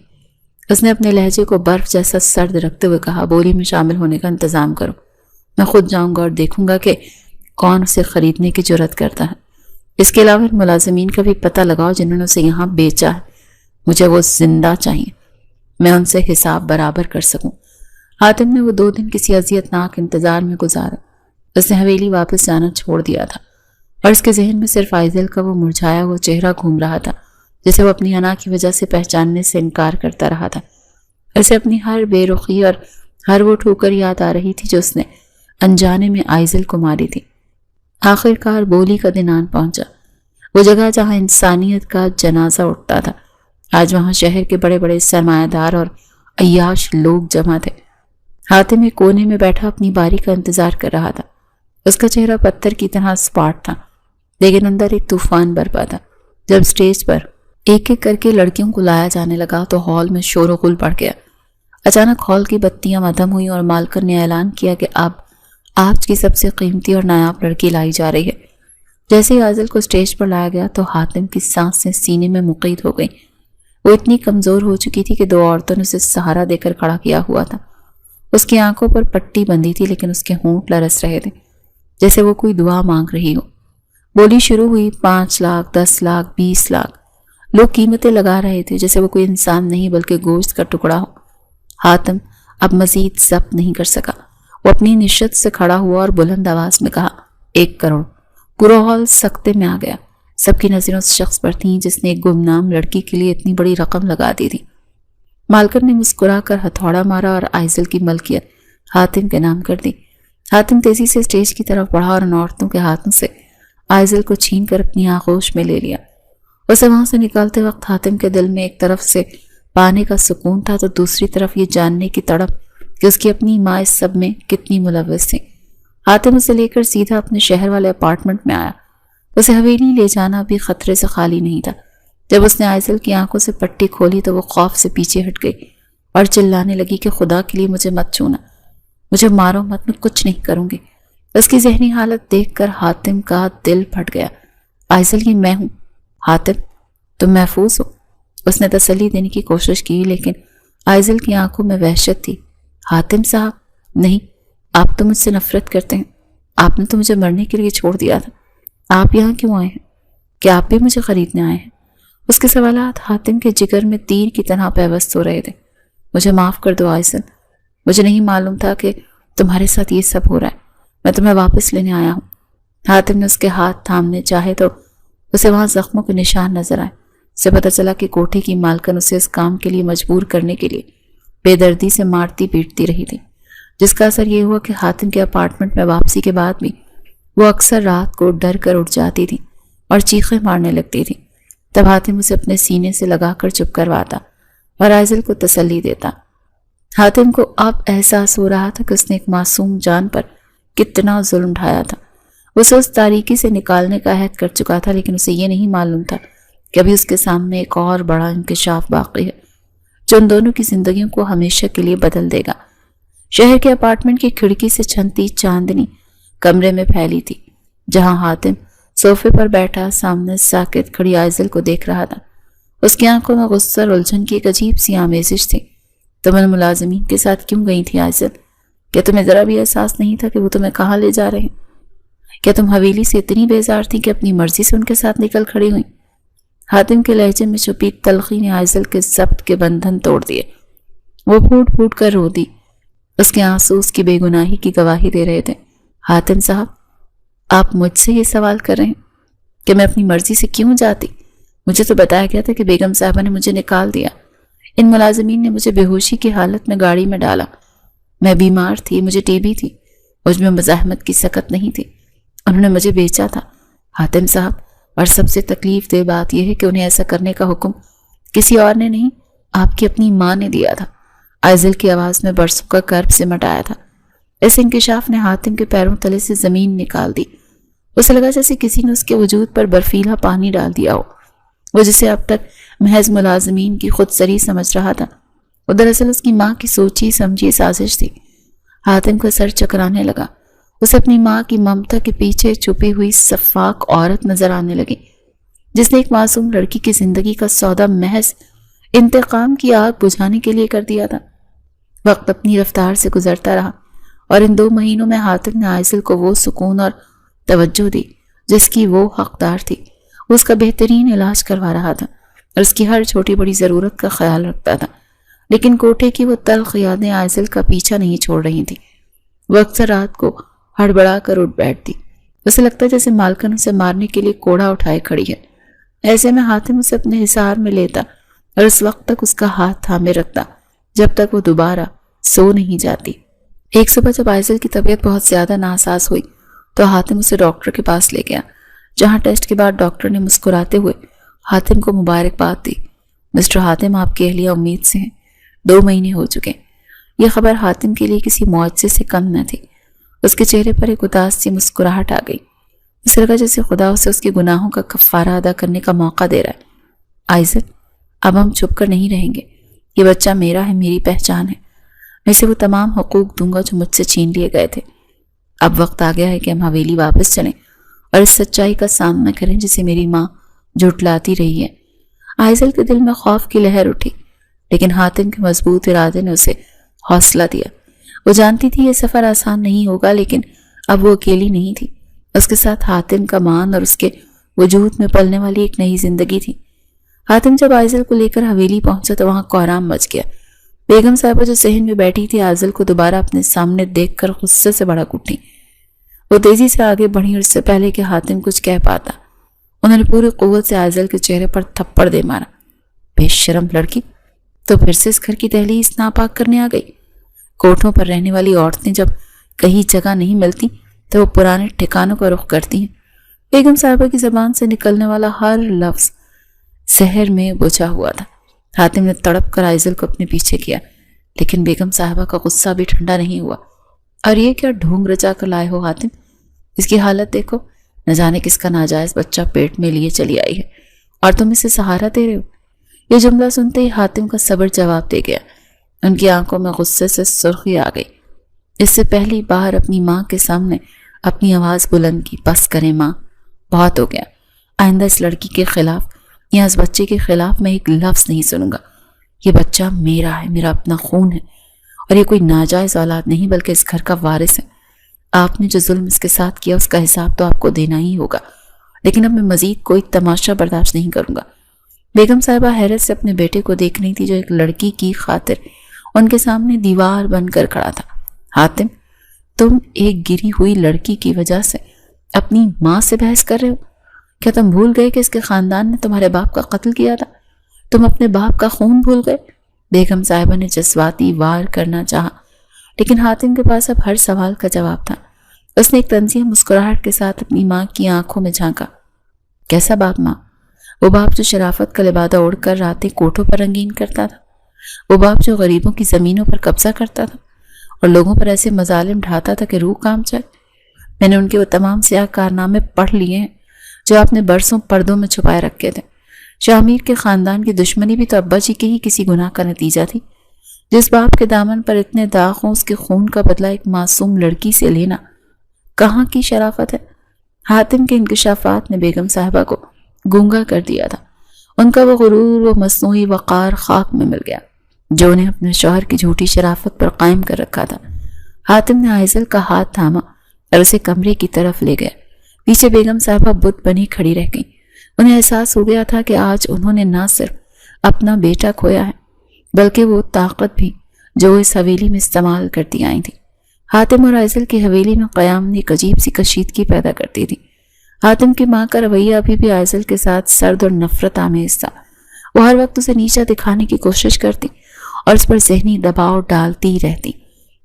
اس نے اپنے لہجے کو برف جیسا سرد رکھتے ہوئے کہا، بولی میں شامل ہونے کا انتظام کرو، میں خود جاؤں گا اور دیکھوں گا کہ کون اسے خریدنے کی جرات کرتا ہے۔ اس کے علاوہ ملازمین کا بھی پتہ لگاؤ جنہوں نے اسے یہاں بیچا ہے، مجھے وہ زندہ چاہیے، میں ان سے حساب برابر کر سکوں۔ حاتم نے وہ 2 دن کسی اذیت ناک انتظار میں گزارا۔ اس نے حویلی واپس جانا چھوڑ دیا تھا اور اس کے ذہن میں صرف آئزل کا وہ مرجھایا ہوا چہرہ گھوم رہا تھا جسے وہ اپنی انا کی وجہ سے پہچاننے سے انکار کرتا رہا تھا۔ اسے اپنی ہر بے رخی اور ہر وہ ٹھوکر یاد آ رہی تھی جو اس نے انجانے میں آئزل کو ماری تھی۔ آخر کار بولی کا دن آن پہنچا، وہ جگہ جہاں انسانیت کا جنازہ اٹھتا تھا۔ آج وہاں شہر کے بڑے بڑے سرمایہ دار اور عیاش لوگ جمع تھے۔ حاتم ایک کونے میں بیٹھا اپنی باری کا انتظار کر رہا تھا۔ اس کا چہرہ پتھر کی طرح سپاٹ تھا، لیکن اندر ایک طوفان برپا تھا۔ جب اسٹیج پر ایک ایک کر کے لڑکیوں کو لایا جانے لگا تو ہال میں شور و غل پڑ گیا۔ اچانک ہال کی بتیاں مدھم ہوئیں اور مالکن نے اعلان کیا کہ اب آج کی سب سے قیمتی اور نایاب لڑکی لائی جا رہی ہے۔ جیسے ہی آئزل کو اسٹیج پر لایا گیا تو حاتم کی سانسیں سینے میں مقید ہو گئیں۔ وہ اتنی کمزور ہو چکی تھی کہ دو عورتوں نے اسے سہارا دے کر کھڑا کیا ہوا تھا۔ اس کی آنکھوں پر پٹی بندھی تھی لیکن اس کے ہونٹ لرز رہے تھے جیسے وہ کوئی دعا مانگ رہی ہو۔ بولی شروع ہوئی، 5 لاکھ، 10 لاکھ، 20 لاکھ۔ لوگ قیمتیں لگا رہے تھے جیسے وہ کوئی انسان نہیں بلکہ گوشت کا ٹکڑا ہو۔ حاتم اب مزید ضبط نہیں کر سکا۔ وہ اپنی نشت سے کھڑا ہوا اور بلند آواز میں کہا، 1 کروڑ۔ پورا ہال سکتے میں آ گیا۔ سب کی نظریں اس شخص پر تھیں جس نے ایک گمنام لڑکی کے لیے اتنی بڑی رقم لگا دی تھی۔ مالکن نے مسکرا کر ہتھوڑا مارا اور آئزل کی ملکیت حاتم کے نام کر دی۔ حاتم تیزی سے اسٹیج کی طرف بڑھا اور ان عورتوں کے ہاتھوں سے آئزل کو چھین کر اپنی آغوش میں لے لیا۔ اسے وہاں سے نکالتے وقت حاتم کے دل میں ایک طرف سے پانے کا سکون تھا تو دوسری طرف یہ جاننے کی تڑپ کہ اس کی اپنی ماں اس سب میں کتنی ملوث تھی۔ حاتم اسے لے کر سیدھا اپنے شہر والے اپارٹمنٹ میں آیا۔ اسے حویلی لے جانا بھی خطرے سے خالی نہیں تھا۔ جب اس نے آئزل کی آنکھوں سے پٹی کھولی تو وہ خوف سے پیچھے ہٹ گئی اور چلانے لگی کہ خدا کے لیے مجھے مت چھونا، مجھے مارو مت، میں کچھ نہیں کروں گی۔ اس کی ذہنی حالت دیکھ کر حاتم کا دل پھٹ گیا۔ آئزل، یہ میں ہوں۔ حاتم، تم محفوظ ہو۔ اس نے تسلی دینے کی کوشش کی لیکن آئزل کی آنکھوں میں وحشت تھی۔ حاتم صاحب، نہیں، آپ تو مجھ سے نفرت کرتے ہیں۔ آپ نے تو مجھے مرنے کے لیے چھوڑ دیا تھا۔ آپ یہاں کیوں آئے ہیں؟ کیا آپ بھی مجھے خریدنے آئے ہیں؟ اس کے سوالات حاتم کے جگر میں تیر کی طرح پیوست ہو رہے تھے۔ مجھے معاف کر دو آئزل، مجھے نہیں معلوم تھا کہ تمہارے ساتھ یہ سب ہو رہا ہے۔ میں تمہیں واپس لینے آیا ہوں۔ حاتم نے اس کے ہاتھ تھامنے چاہے تو اسے وہاں زخموں کے نشان نظر آئے۔ اسے پتہ چلا کہ کوٹھے کی مالکن اسے اس کام کے لیے مجبور کرنے کے لیے بے دردی سے مارتی پیٹتی رہی تھی، جس کا اثر یہ ہوا کہ حاتم کے اپارٹمنٹ میں واپسی کے بعد بھی وہ اکثر رات کو ڈر کر اٹھ جاتی تھی اور چیخیں مارنے لگتی تھی۔ تب حاتم اسے اپنے سینے سے لگا کر چپ کرواتا اور آئزل کو تسلی دیتا۔ حاتم کو اب احساس ہو رہا تھا کہ اس نے ایک معصوم جان پر کتنا ظلم ڈھایا تھا۔ وہ اسے اس تاریکی سے نکالنے کا عہد کر چکا تھا لیکن اسے یہ نہیں معلوم تھا کہ ابھی اس کے سامنے ایک اور بڑا انکشاف باقی ہے جو ان دونوں کی زندگیوں کو ہمیشہ کے لیے بدل دے گا۔ شہر کے اپارٹمنٹ کی کھڑکی سے چھنتی چاندنی کمرے میں پھیلی تھی جہاں حاتم صوفے پر بیٹھا سامنے ساکت کھڑی آئزل کو دیکھ رہا تھا۔ اس کی آنکھوں میں غصہ اور الجھن کی ایک عجیب سی آمیزش تھی۔ تم ان ملازمین کے ساتھ کیوں گئی تھی آئزل؟ کیا تمہیں ذرا بھی احساس نہیں تھا کہ وہ تمہیں کہاں لے جا رہے ہیں؟ کیا تم حویلی سے اتنی بیزار تھی کہ اپنی مرضی سے ان کے ساتھ نکل کھڑی ہوئی؟ حاتم کے لہجے میں چھپی تلخی نے آئزل کے ضبط کے بندھن توڑ دیے۔ وہ پھوٹ پھوٹ کر رو دی۔ اس کے آنسو اس کی بے گناہی کی گواہی دے رہے تھے۔ حاتم صاحب، آپ مجھ سے یہ سوال کر رہے ہیں کہ میں اپنی مرضی سے کیوں جاتی؟ مجھے تو بتایا گیا تھا کہ بیگم صاحبہ نے مجھے نکال دیا۔ ان ملازمین نے مجھے بے ہوشی کی حالت میں گاڑی میں ڈالا۔ میں بیمار تھی، مجھے ٹی بی تھی، مجھ میں مزاحمت کی سکت نہیں تھی۔ انہوں نے مجھے بیچا تھا حاتم صاحب، اور سب سے تکلیف دہ بات یہ ہے کہ انہیں ایسا کرنے کا حکم کسی اور نے نہیں، آپ کی اپنی ماں نے دیا تھا۔ آئزل کی آواز میں برسوں کا کرب سمٹ آیا تھا۔ اس انکشاف نے حاتم کے پیروں تلے سے زمین نکال دی۔ اسے لگا جیسے کسی نے اس کے وجود پر برفیلا پانی ڈال دیا ہو۔ وہ جسے اب تک محض ملازمین کی خود سری سمجھ رہا تھا، وہ دراصل اس کی ماں کی سوچی سمجھی سازش تھی۔ حاتم کا سر چکرانے لگا۔ اسے اپنی ماں کی ممتا کے پیچھے چھپی ہوئی سفاک عورت نظر آنے لگی جس نے ایک معصوم لڑکی کی زندگی کا سودا محض انتقام کی آگ بجھانے کے لیے کر دیا تھا۔ وقت اپنی رفتار سے گزرتا رہا اور ان 2 مہینوں میں حاتم نے آئزل کو وہ سکون اور توجہ دی جس کی وہ حقدار تھی۔ وہ اس کا بہترین علاج کروا رہا تھا اور اس کی ہر چھوٹی بڑی ضرورت کا خیال رکھتا تھا، لیکن کوٹھے کی وہ تلخ یادیں آئزل کا پیچھا نہیں چھوڑ رہی تھیں۔ وہ اکثر رات کو ہڑبڑا کر اٹھ بیٹھتی اسے لگتا ہے جیسے مالکن اسے مارنے کے لیے کوڑا اٹھائے کھڑی ہے۔ ایسے میں حاتم اسے اپنے حصار میں لیتا اور اس وقت تک اس کا ہاتھ تھامے رکھتا جب تک وہ دوبارہ سو نہیں جاتی۔ ایک صبح جب آئزل کی طبیعت بہت زیادہ ناساز ہوئی تو حاتم اسے ڈاکٹر کے پاس لے گیا، جہاں ٹیسٹ کے بعد ڈاکٹر نے مسکراتے ہوئے حاتم کو مبارکباد دی۔ مسٹر حاتم، آپ کی اہلیہ امید سے ہیں، 2 مہینے ہو چکے۔ یہ خبر حاتم کے لیے کسی معجزے سے کم نہ تھی۔ اس کے چہرے پر ایک اداس سی مسکراہٹ آ گئی۔ اسے لگا جیسے خدا اسے اس کے گناہوں کا کفارہ ادا کرنے کا موقع دے رہا ہے۔ آئزل، اب ہم چھپ کر نہیں رہیں گے۔ یہ بچہ میرا ہے، میری پہچان ہے۔ میں اسے وہ تمام حقوق دوں گا جو مجھ سے چھین لیے گئے تھے۔ اب وقت آ گیا ہے کہ ہم حویلی واپس چلیں اور اس سچائی کا سامنا کریں جسے میری ماں جھٹلاتی رہی ہے۔ آئزل کے دل میں خوف کی لہر اٹھی، لیکن حاتم کے مضبوط ارادے نے اسے حوصلہ دیا۔ وہ جانتی تھی یہ سفر آسان نہیں ہوگا، لیکن اب وہ اکیلی نہیں تھی۔ اس کے ساتھ حاتم کا مان اور اس کے وجود میں پلنے والی ایک نئی زندگی تھی۔ حاتم جب آئزل کو لے کر حویلی پہنچا تو وہاں کوہرام مچ گیا۔ بیگم صاحبہ جو صحن میں بیٹھی تھی آئزل کو دوبارہ اپنے سامنے دیکھ کر غصے سے بھڑک اٹھی۔ وہ تیزی سے آگے بڑھی اور اس سے پہلے کہ حاتم کچھ کہہ پاتا انہوں نے پوری قوت سے آئزل کے چہرے پر تھپڑ دے مارا۔ بے شرم لڑکی، تو پھر سے اس گھر کی دہلیز ناپاک کرنے آ گئی۔ کوٹھوں پر رہنے والی عورتیں جب کہیں جگہ نہیں ملتی تو وہ پرانے ٹھکانوں کا رخ کرتی ہیں۔ بیگم صاحبہ کی زبان سے نکلنے والا ہر لفظ زہر میں بجھا ہوا تھا۔ حاتم نے تڑپ کر آئزل کو اپنے پیچھے کیا، لیکن بیگم صاحبہ کا غصہ بھی ٹھنڈا نہیں ہوا۔ اور یہ کیا ڈھونگ رچا کر لائے ہو حاتم؟ اس کی حالت دیکھو، نہ جانے کس کا ناجائز بچہ پیٹ میں لیے چلی آئی ہے اور تم اسے سہارا دے رہے ہو۔ یہ جملہ سنتے ہی حاتم کا صبر جواب دے گیا۔ ان کی آنکھوں میں غصے سے سرخی آ گئی۔ اس سے پہلی بار اپنی ماں کے سامنے اپنی آواز بلند کی، بس کریں ماں، بہت ہو گیا۔ آئندہ اس لڑکی کے خلاف یا اس بچے کے خلاف میں ایک لفظ نہیں سنوں گا۔ یہ بچہ میرا ہے، میرا اپنا خون ہے، اور یہ کوئی ناجائز اولاد نہیں بلکہ اس گھر کا وارث ہے۔ آپ نے جو ظلم اس کے ساتھ کیا اس کا حساب تو آپ کو دینا ہی ہوگا، لیکن اب میں مزید کوئی تماشا برداشت نہیں کروں گا۔ بیگم صاحبہ حیرت سے اپنے بیٹے کو دیکھ رہی تھی جو ایک لڑکی کی خاطر ان کے سامنے دیوار بن کر کھڑا تھا۔ حاتم، تم ایک گری ہوئی لڑکی کی وجہ سے اپنی ماں سے بحث کر رہے ہو؟ کیا تم بھول گئے کہ اس کے خاندان نے تمہارے باپ کا قتل کیا تھا؟ تم اپنے باپ کا خون بھول گئے؟ بیگم صاحبہ نے جذباتی وار کرنا چاہا، لیکن حاتم کے پاس اب ہر سوال کا جواب تھا۔ اس نے ایک طنزیہ مسکراہٹ کے ساتھ اپنی ماں کی آنکھوں میں جھانکا۔ کیسا باپ ماں؟ وہ باپ جو شرافت کا لبادہ اوڑھ کر راتیں کوٹھوں پر رنگین کرتا تھا، وہ باپ جو غریبوں کی زمینوں پر قبضہ کرتا تھا اور لوگوں پر ایسے مظالم ڈھاتا تھا کہ روح کام جائے۔ میں نے ان کے وہ تمام سیاہ کارنامے پڑھ لیے ہیں جو آپ نے برسوں پردوں میں چھپائے رکھے تھے۔ شاہ امیر کے خاندان کی دشمنی بھی تو ابا جی کے ہی کسی گناہ کا نتیجہ تھی۔ جس باپ کے دامن پر اتنے داغ ہوں اس کے خون کا بدلہ ایک معصوم لڑکی سے لینا کہاں کی شرافت ہے؟ حاتم کے انکشافات نے بیگم صاحبہ کو گونگا کر دیا تھا۔ ان کا وہ غرور، وہ مصنوعی وقار خاک میں مل گیا جو انہیں اپنے شوہر کی جھوٹی شرافت پر قائم کر رکھا تھا۔ حاتم نے آئزل کا ہاتھ تھاما اور اسے کمرے کی طرف لے گیا۔ پیچھے بیگم صاحبہ بت بنی کھڑی رہ گئی۔ انہیں احساس ہو گیا تھا کہ آج انہوں نے نہ صرف اپنا بیٹا کھویا ہے بلکہ وہ طاقت بھی جو اس حویلی میں استعمال کرتی آئی تھی۔ حاتم اور آئزل کی حویلی میں قیام ایک عجیب سی کشیدگی پیدا کرتی تھی۔ حاتم کی ماں کا رویہ ابھی بھی آئزل کے ساتھ سرد اور نفرت آمیز تھا۔ وہ ہر وقت اسے نیچا دکھانے کی کوشش کرتی اور اس پر ذہنی دباؤ ڈالتی رہتی۔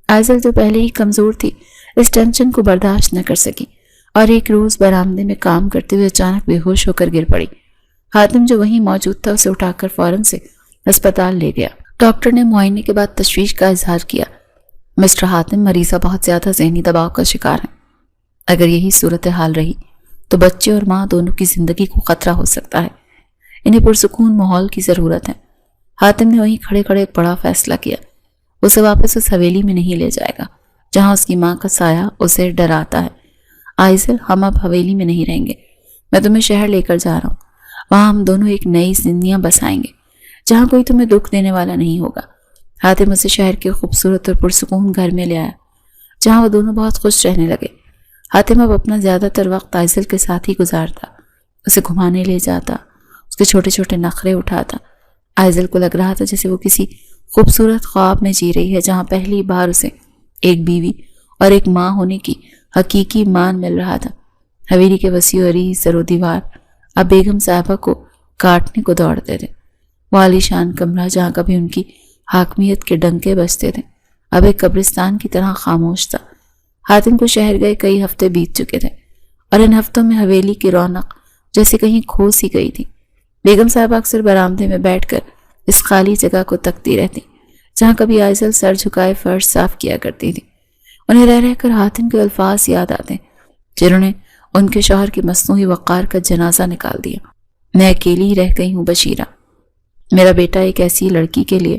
آئزل جو پہلے ہی کمزور تھی اس ٹینشن کو برداشت نہ کر سکی اور ایک روز برآمدے میں کام کرتے ہوئے اچانک بے ہوش ہو کر گر پڑی۔ حاتم جو وہیں موجود تھا اسے اٹھا کر فوراً سے ہسپتال لے گیا۔ ڈاکٹر نے معائنے کے بعد تشویش کا اظہار کیا۔ مسٹر حاتم، مریضہ بہت زیادہ ذہنی دباؤ کا شکار ہے۔ اگر یہی صورتحال رہی تو بچے اور ماں دونوں کی زندگی کو خطرہ ہو سکتا ہے۔ انہیں پرسکون ماحول کی ضرورت ہے۔ حاتم نے وہیں کھڑے کھڑے ایک بڑا فیصلہ کیا۔ اسے واپس اس حویلی میں نہیں لے جائے گا جہاں اس کی ماں کا سایہ اسے ڈراتا ہے۔ آئزل، ہم اب حویلی میں نہیں رہیں گے، میں تمہیں شہر لے کر جا رہا ہوں۔ وہاں ہم دونوں ایک نئی زندگیاں بسائیں گے جہاں کوئی تمہیں دکھ دینے والا نہیں ہوگا۔ حاتم اسے شہر کے خوبصورت اور پرسکون گھر میں لے آیا جہاں وہ دونوں بہت خوش رہنے لگے۔ حاتم اب اپنا زیادہ تر وقت آئزل کے ساتھ ہی گزارتا، اسے گھمانے لے جاتا، اس کے چھوٹے چھوٹے نخرے اٹھاتا۔ آئزل کو لگ رہا تھا جیسے وہ کسی خوبصورت خواب میں جی رہی ہے جہاں پہلی بار اسے ایک بیوی اور ایک ماں ہونے کی حقیقی مان مل رہا تھا۔ حویلی کے وسیع و عریض سر و دیوار اب بیگم صاحبہ کو کاٹنے کو دوڑتے تھے۔ وہ عالیشان کمرہ جہاں کبھی ان کی حاکمیت کے ڈنکے بجتے تھے اب ایک قبرستان کی طرح خاموش تھا۔ حاتم کو شہر گئے کئی ہفتے بیت چکے تھے اور ان ہفتوں میں حویلی کی رونق جیسے کہیں کھو سی گئی تھی۔ بیگم صاحبہ اکثر برآمدے میں بیٹھ کر اس خالی جگہ کو تکتی رہتی جہاں کبھی آئزل سر جھکائے فرش صاف کیا کرتی تھی۔ انہیں رہ رہ کر حاتم کے الفاظ یاد آتے جنہوں نے ان کے شوہر کی مصنوعی وقار کا جنازہ نکال دیا۔ میں اکیلی رہ گئی ہوں بشیرہ، میرا بیٹا ایک ایسی لڑکی کے لیے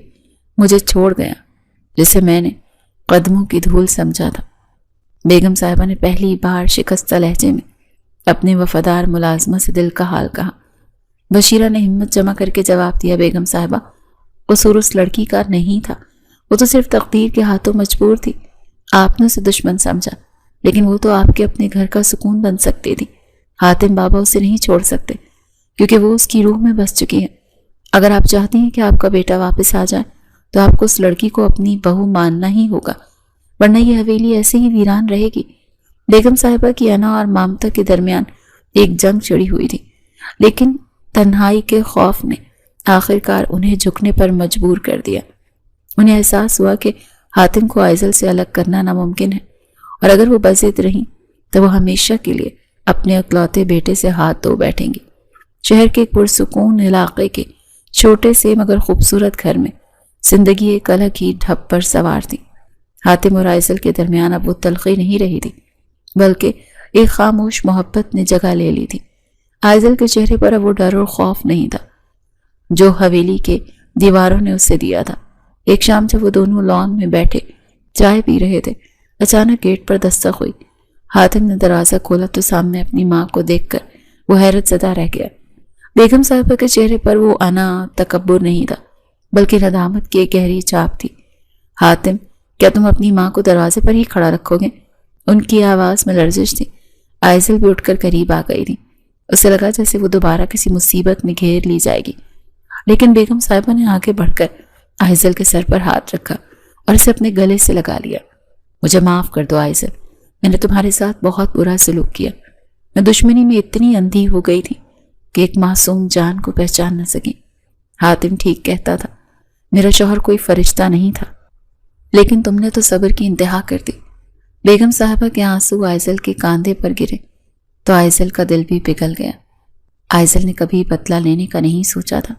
مجھے چھوڑ گیا جسے میں نے قدموں کی دھول سمجھا تھا۔ بیگم صاحبہ نے پہلی بار شکستہ لہجے میں اپنے وفادار ملازمہ سے دل کا حال کہا۔ بشیرہ نے ہمت جمع کر کے جواب دیا، بیگم صاحبہ قصور اس لڑکی کا نہیں تھا، وہ تو صرف تقدیر کے ہاتھوں مجبور تھی۔ آپ نے اسے دشمن سمجھا لیکن وہ تو آپ کے اپنے گھر کا سکون بن سکتی تھی۔ حاتم بابا اسے نہیں چھوڑ سکتے کیونکہ وہ اس کی روح میں بس چکی ہے۔ اگر آپ چاہتی ہیں کہ آپ کا بیٹا واپس آ جائے تو آپ کو اس لڑکی کو اپنی بہو ماننا ہی ہوگا، ورنہ یہ حویلی ایسے ہی ویران رہے گی۔ بیگم صاحبہ کی انا اور مامتا کے درمیان ایک جنگ چھڑی ہوئی تھی، لیکن تنہائی کے خوف نے آخر کار انہیں جھکنے پر مجبور کر دیا۔ انہیں احساس ہوا کہ حاتم کو آئزل سے الگ کرنا ناممکن ہے اور اگر وہ بضد رہیں تو وہ ہمیشہ کے لیے اپنے اکلوتے بیٹے سے ہاتھ دھو بیٹھیں گی۔ شہر کے ایک پرسکون علاقے کے چھوٹے سے مگر خوبصورت گھر میں زندگی ایک الگ ہی ڈھب پر سوار تھی۔ حاتم اور آئزل کے درمیان اب وہ تلخی نہیں رہی تھی بلکہ ایک خاموش محبت نے جگہ لے لی تھی۔ آئزل کے چہرے پر اب وہ ڈر اور خوف نہیں تھا جو حویلی کے دیواروں نے اسے دیا تھا۔ ایک شام جب وہ دونوں لان میں بیٹھے چائے پی رہے تھے، اچانک گیٹ پر دستک ہوئی۔ حاتم نے دروازہ کھولا تو سامنے اپنی ماں کو دیکھ کر وہ حیرت زدہ رہ گیا۔ بیگم صاحبہ کے چہرے پر وہ انا تکبر نہیں تھا بلکہ ندامت کی ایک گہری چھاپ تھی۔ حاتم، کیا تم اپنی ماں کو دروازے پر ہی کھڑا رکھو گے؟ ان کی آواز میں لرزش تھی۔ آئزل بھی اٹھ کر قریب آ گئی تھی۔ اسے لگا جیسے وہ دوبارہ کسی مصیبت میں گھیر لی جائے گی، لیکن بیگم صاحبہ نے آگے بڑھ کر آئزل کے سر پر ہاتھ رکھا اور اسے اپنے گلے سے لگا لیا۔ مجھے معاف کر دو آئزل، میں نے تمہارے ساتھ بہت برا سلوک کیا۔ میں دشمنی میں اتنی اندھی ہو گئی تھی کہ ایک معصوم جان کو پہچان نہ سکی۔ حاتم ٹھیک کہتا تھا، میرا شوہر کوئی فرشتہ نہیں تھا، لیکن تم نے تو صبر کی انتہا کر دی۔ بیگم صاحبہ کے آنسو آئزل کے کاندھے پر گرے تو آئزل کا دل بھی پگھل گیا۔ آئزل نے کبھی بدلہ لینے کا نہیں سوچا تھا۔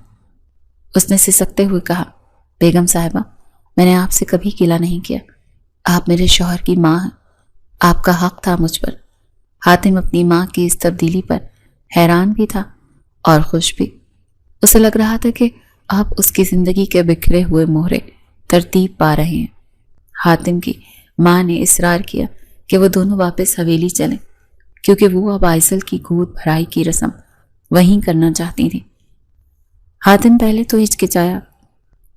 اس نے سسکتے ہوئے کہا، بیگم صاحبہ میں نے آپ سے کبھی گلہ نہیں کیا، آپ میرے شوہر کی ماں ہیں، آپ کا حق تھا مجھ پر۔ حاتم اپنی ماں کی اس تبدیلی پر حیران بھی تھا اور خوش بھی۔ اسے لگ رہا تھا کہ آپ اس کی زندگی کے بکھرے ہوئے مہرے ترتیب پا رہے ہیں۔ حاتم کی ماں نے اصرار کیا کہ وہ دونوں واپس حویلی چلیں کیونکہ وہ اب آئزل کی گود بھرائی کی رسم وہیں کرنا چاہتی تھی۔ حاتم پہلے تو ہچکچایا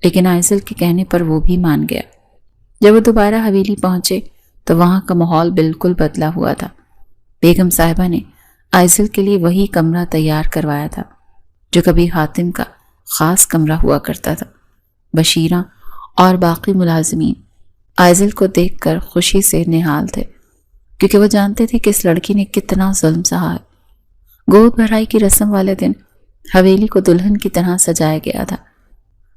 لیکن آئزل کے کہنے پر وہ بھی مان گیا۔ جب وہ دوبارہ حویلی پہنچے تو وہاں کا ماحول بالکل بدلا ہوا تھا۔ بیگم صاحبہ نے آئزل کے لیے وہی کمرہ تیار کروایا تھا جو کبھی حاتم کا خاص کمرہ ہوا کرتا تھا۔ بشیرہ اور باقی ملازمین آئزل کو دیکھ کر خوشی سے نہال تھے کیونکہ وہ جانتے تھے کہ اس لڑکی نے کتنا ظلم سہا ہے۔ گود بھرائی کی رسم والے دن حویلی کو دلہن کی طرح سجایا گیا تھا۔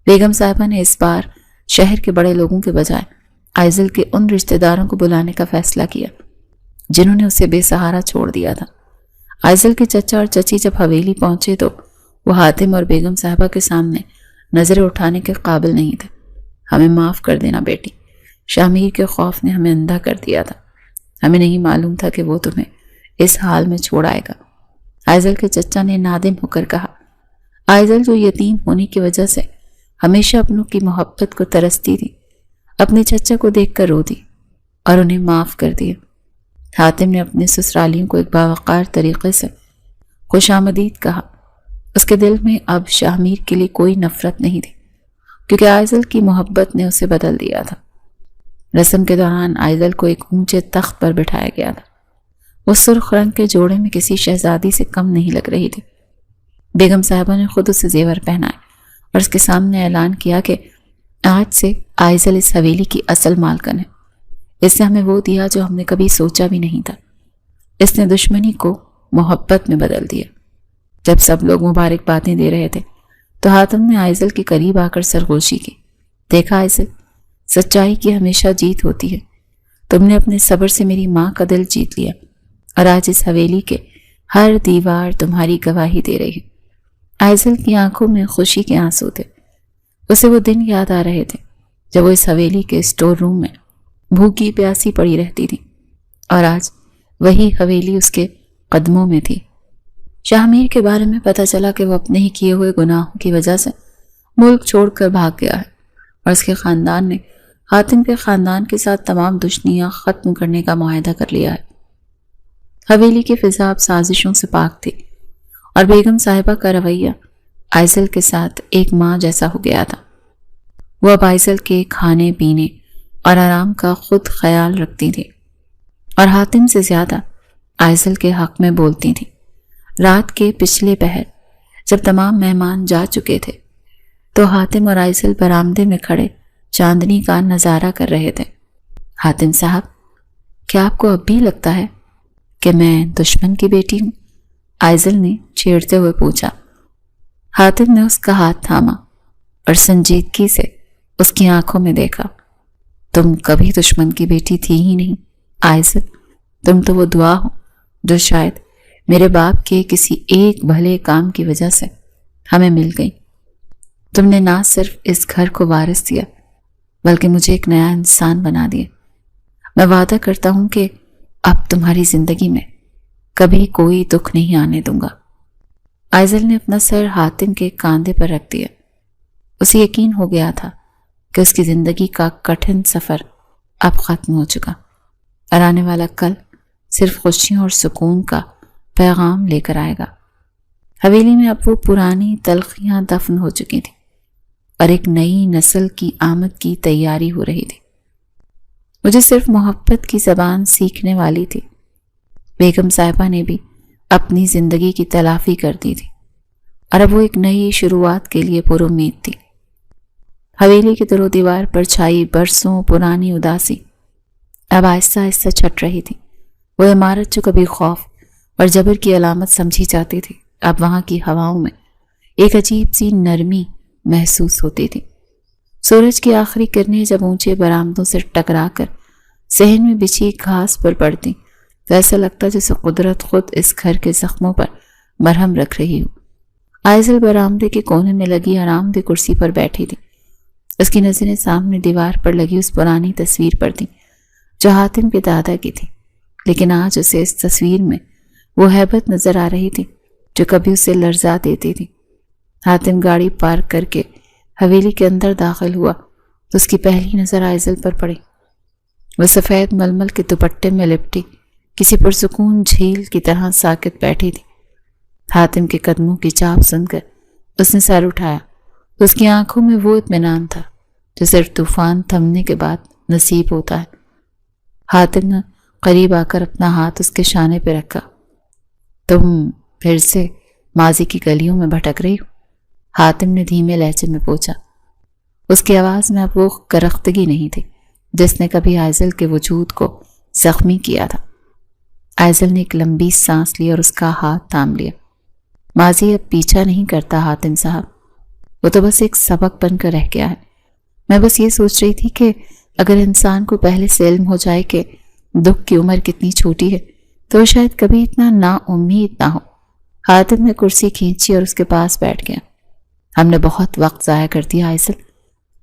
بیگم صاحبہ نے اس بار شہر کے بڑے لوگوں کے بجائے آئزل کے ان رشتہ داروں کو بلانے کا فیصلہ کیا جنہوں نے اسے بے سہارا چھوڑ دیا تھا۔ آئزل کے چچا اور چچی جب حویلی پہنچے تو وہ حاتم اور بیگم صاحبہ کے سامنے نظریں اٹھانے کے قابل نہیں تھے۔ ہمیں معاف کر دینا بیٹی، شامیر کے خوف نے ہمیں اندھا کر دیا تھا، ہمیں نہیں معلوم تھا کہ وہ تمہیں اس حال میں چھوڑ آئے گا۔ آئزل کے چچا نے نادم ہو کر کہا۔ آئزل جو یتیم ہونے کی وجہ سے ہمیشہ اپنوں کی محبت کو ترستی تھی، اپنے چچا کو دیکھ کر رو دی اور انہیں معاف کر دیا۔ حاتم نے اپنے سسرالیوں کو ایک باوقار طریقے سے خوش آمدید کہا۔ اس کے دل میں اب شامیر کے لیے کوئی نفرت نہیں تھی کیونکہ آئزل کی محبت نے اسے بدل دیا تھا۔ رسم کے دوران آئزل کو ایک اونچے تخت پر بٹھایا گیا تھا۔ وہ سرخ رنگ کے جوڑے میں کسی شہزادی سے کم نہیں لگ رہی تھی۔ بیگم صاحبہ نے خود اسے زیور پہنائے اور اس کے سامنے اعلان کیا کہ آج سے آئزل اس حویلی کی اصل مالکن ہے۔ اس نے ہمیں وہ دیا جو ہم نے کبھی سوچا بھی نہیں تھا۔ اس نے دشمنی کو محبت میں بدل دیا۔ جب سب لوگ مبارک باتیں دے رہے تھے تو حاتم نے آئزل کے قریب آ کر سرگوشی کی۔ دیکھا آئزل، سچائی کی ہمیشہ جیت ہوتی ہے۔ تم نے اپنے صبر سے میری ماں کا دل جیت لیا، اور آج اس حویلی کے ہر دیوار تمہاری گواہی دے رہی ہے۔ آئزل کی آنکھوں میں خوشی کے آنسو تھے۔ اسے وہ دن یاد آ رہے تھے جب وہ اس حویلی کے اسٹور روم میں بھوکی پیاسی پڑی رہتی تھی، اور آج وہی حویلی اس کے قدموں میں تھی۔ شاہ میر کے بارے میں پتہ چلا کہ وہ اپنے ہی کیے ہوئے گناہوں کی وجہ سے ملک چھوڑ کر بھاگ گیا ہے، اور اس کے خاندان نے حاتم کے خاندان کے ساتھ تمام دشمنیاں ختم کرنے کا معاہدہ کر لیا ہے۔ حویلی کی فضا اب سازشوں سے پاک تھی، اور بیگم صاحبہ کا رویہ آئزل کے ساتھ ایک ماں جیسا ہو گیا تھا۔ وہ اب آئزل کے کھانے پینے اور آرام کا خود خیال رکھتی تھی، اور حاتم سے زیادہ آئزل کے حق میں بولتی تھی۔ رات کے پچھلے پہر جب تمام مہمان جا چکے تھے تو حاتم اور آئزل برآمدے میں کھڑے چاندنی کا نظارہ کر رہے تھے۔ حاتم صاحب، کیا آپ کو اب بھی لگتا ہے کہ میں دشمن کی بیٹی ہوں؟ آئزل نے چھیڑتے ہوئے پوچھا۔ حاتم نے اس کا ہاتھ تھاما اور سنجیدگی سے اس کی آنکھوں میں دیکھا۔ تم کبھی دشمن کی بیٹی تھی ہی نہیں آئزل، تم تو وہ دعا ہو جو شاید میرے باپ کے کسی ایک بھلے کام کی وجہ سے ہمیں مل گئی۔ تم نے نہ صرف اس گھر کو وارث دیا بلکہ مجھے ایک نیا انسان بنا دیا۔ میں وعدہ کرتا ہوں کہ اب تمہاری زندگی میں کبھی کوئی دکھ نہیں آنے دوں گا۔ آئزل نے اپنا سر حاتم کے کاندھے پر رکھ دیا۔ اسے یقین ہو گیا تھا کہ اس کی زندگی کا کٹھن سفر اب ختم ہو چکا، اور آنے والا کل صرف خوشیوں اور سکون کا پیغام لے کر آئے گا۔ حویلی میں اب وہ پرانی تلخیاں دفن ہو چکی تھیں، اور ایک نئی نسل کی آمد کی تیاری ہو رہی تھی۔ مجھے صرف محبت کی زبان سیکھنے والی تھی۔ بیگم صاحبہ نے بھی اپنی زندگی کی تلافی کر دی تھی، اور اب وہ ایک نئی شروعات کے لیے پر امید تھی۔ حویلی کے در و دیوار پر چھائی برسوں پرانی اداسی اب آہستہ آہستہ چھٹ رہی تھی۔ وہ عمارت جو کبھی خوف اور جبر کی علامت سمجھی جاتی تھی، اب وہاں کی ہواؤں میں ایک عجیب سی نرمی محسوس ہوتی تھی۔ سورج کی آخری کرنیں جب اونچے برآمدوں سے ٹکرا کر صحن میں بچھی گھاس پر پڑتی تو ایسا لگتا جیسے قدرت خود اس گھر کے زخموں پر مرہم رکھ رہی ہو۔ آئزل برآمدے کے کونے میں لگی آرام دہ کرسی پر بیٹھی تھی۔ اس کی نظریں سامنے دیوار پر لگی اس پرانی تصویر پر تھیں جو حاتم کے دادا کی تھی، لیکن آج اسے اس تصویر میں وہ ہیبت نظر آ رہی تھی جو کبھی اسے لرزا دیتی تھی۔ حاتم گاڑی پارک کر کے حویلی کے اندر داخل ہوا تو اس کی پہلی نظر آئزل پر پڑی۔ وہ سفید ململ کے دوپٹے میں لپٹی کسی پرسکون جھیل کی طرح ساکت بیٹھی تھی۔ حاتم کے قدموں کی چاپ سن کر اس نے سر اٹھایا۔ اس کی آنکھوں میں وہ اطمینان تھا جو صرف طوفان تھمنے کے بعد نصیب ہوتا ہے۔ حاتم نے قریب آ کر اپنا ہاتھ اس کے شانے پہ رکھا۔ تم پھر سے ماضی کی گلیوں میں بھٹک رہی ہو؟ حاتم نے دھیمے لہجے میں پوچھا۔ اس کی آواز میں اب وہ کرختگی نہیں تھی جس نے کبھی آئزل کے وجود کو زخمی کیا تھا۔ آئزل نے ایک لمبی سانس لی اور اس کا ہاتھ تھام لیا۔ ماضی اب پیچھا نہیں کرتا حاتم صاحب، وہ تو بس ایک سبق بن کر رہ گیا ہے۔ میں بس یہ سوچ رہی تھی کہ اگر انسان کو پہلے سے علم ہو جائے کہ دکھ کی عمر کتنی چھوٹی ہے تو شاید کبھی اتنا نا امید نہ ہو۔ حاتم نے کرسی کھینچی اور اس کے پاس بیٹھ گیا۔ ہم نے بہت وقت ضائع کر دیا آئزل،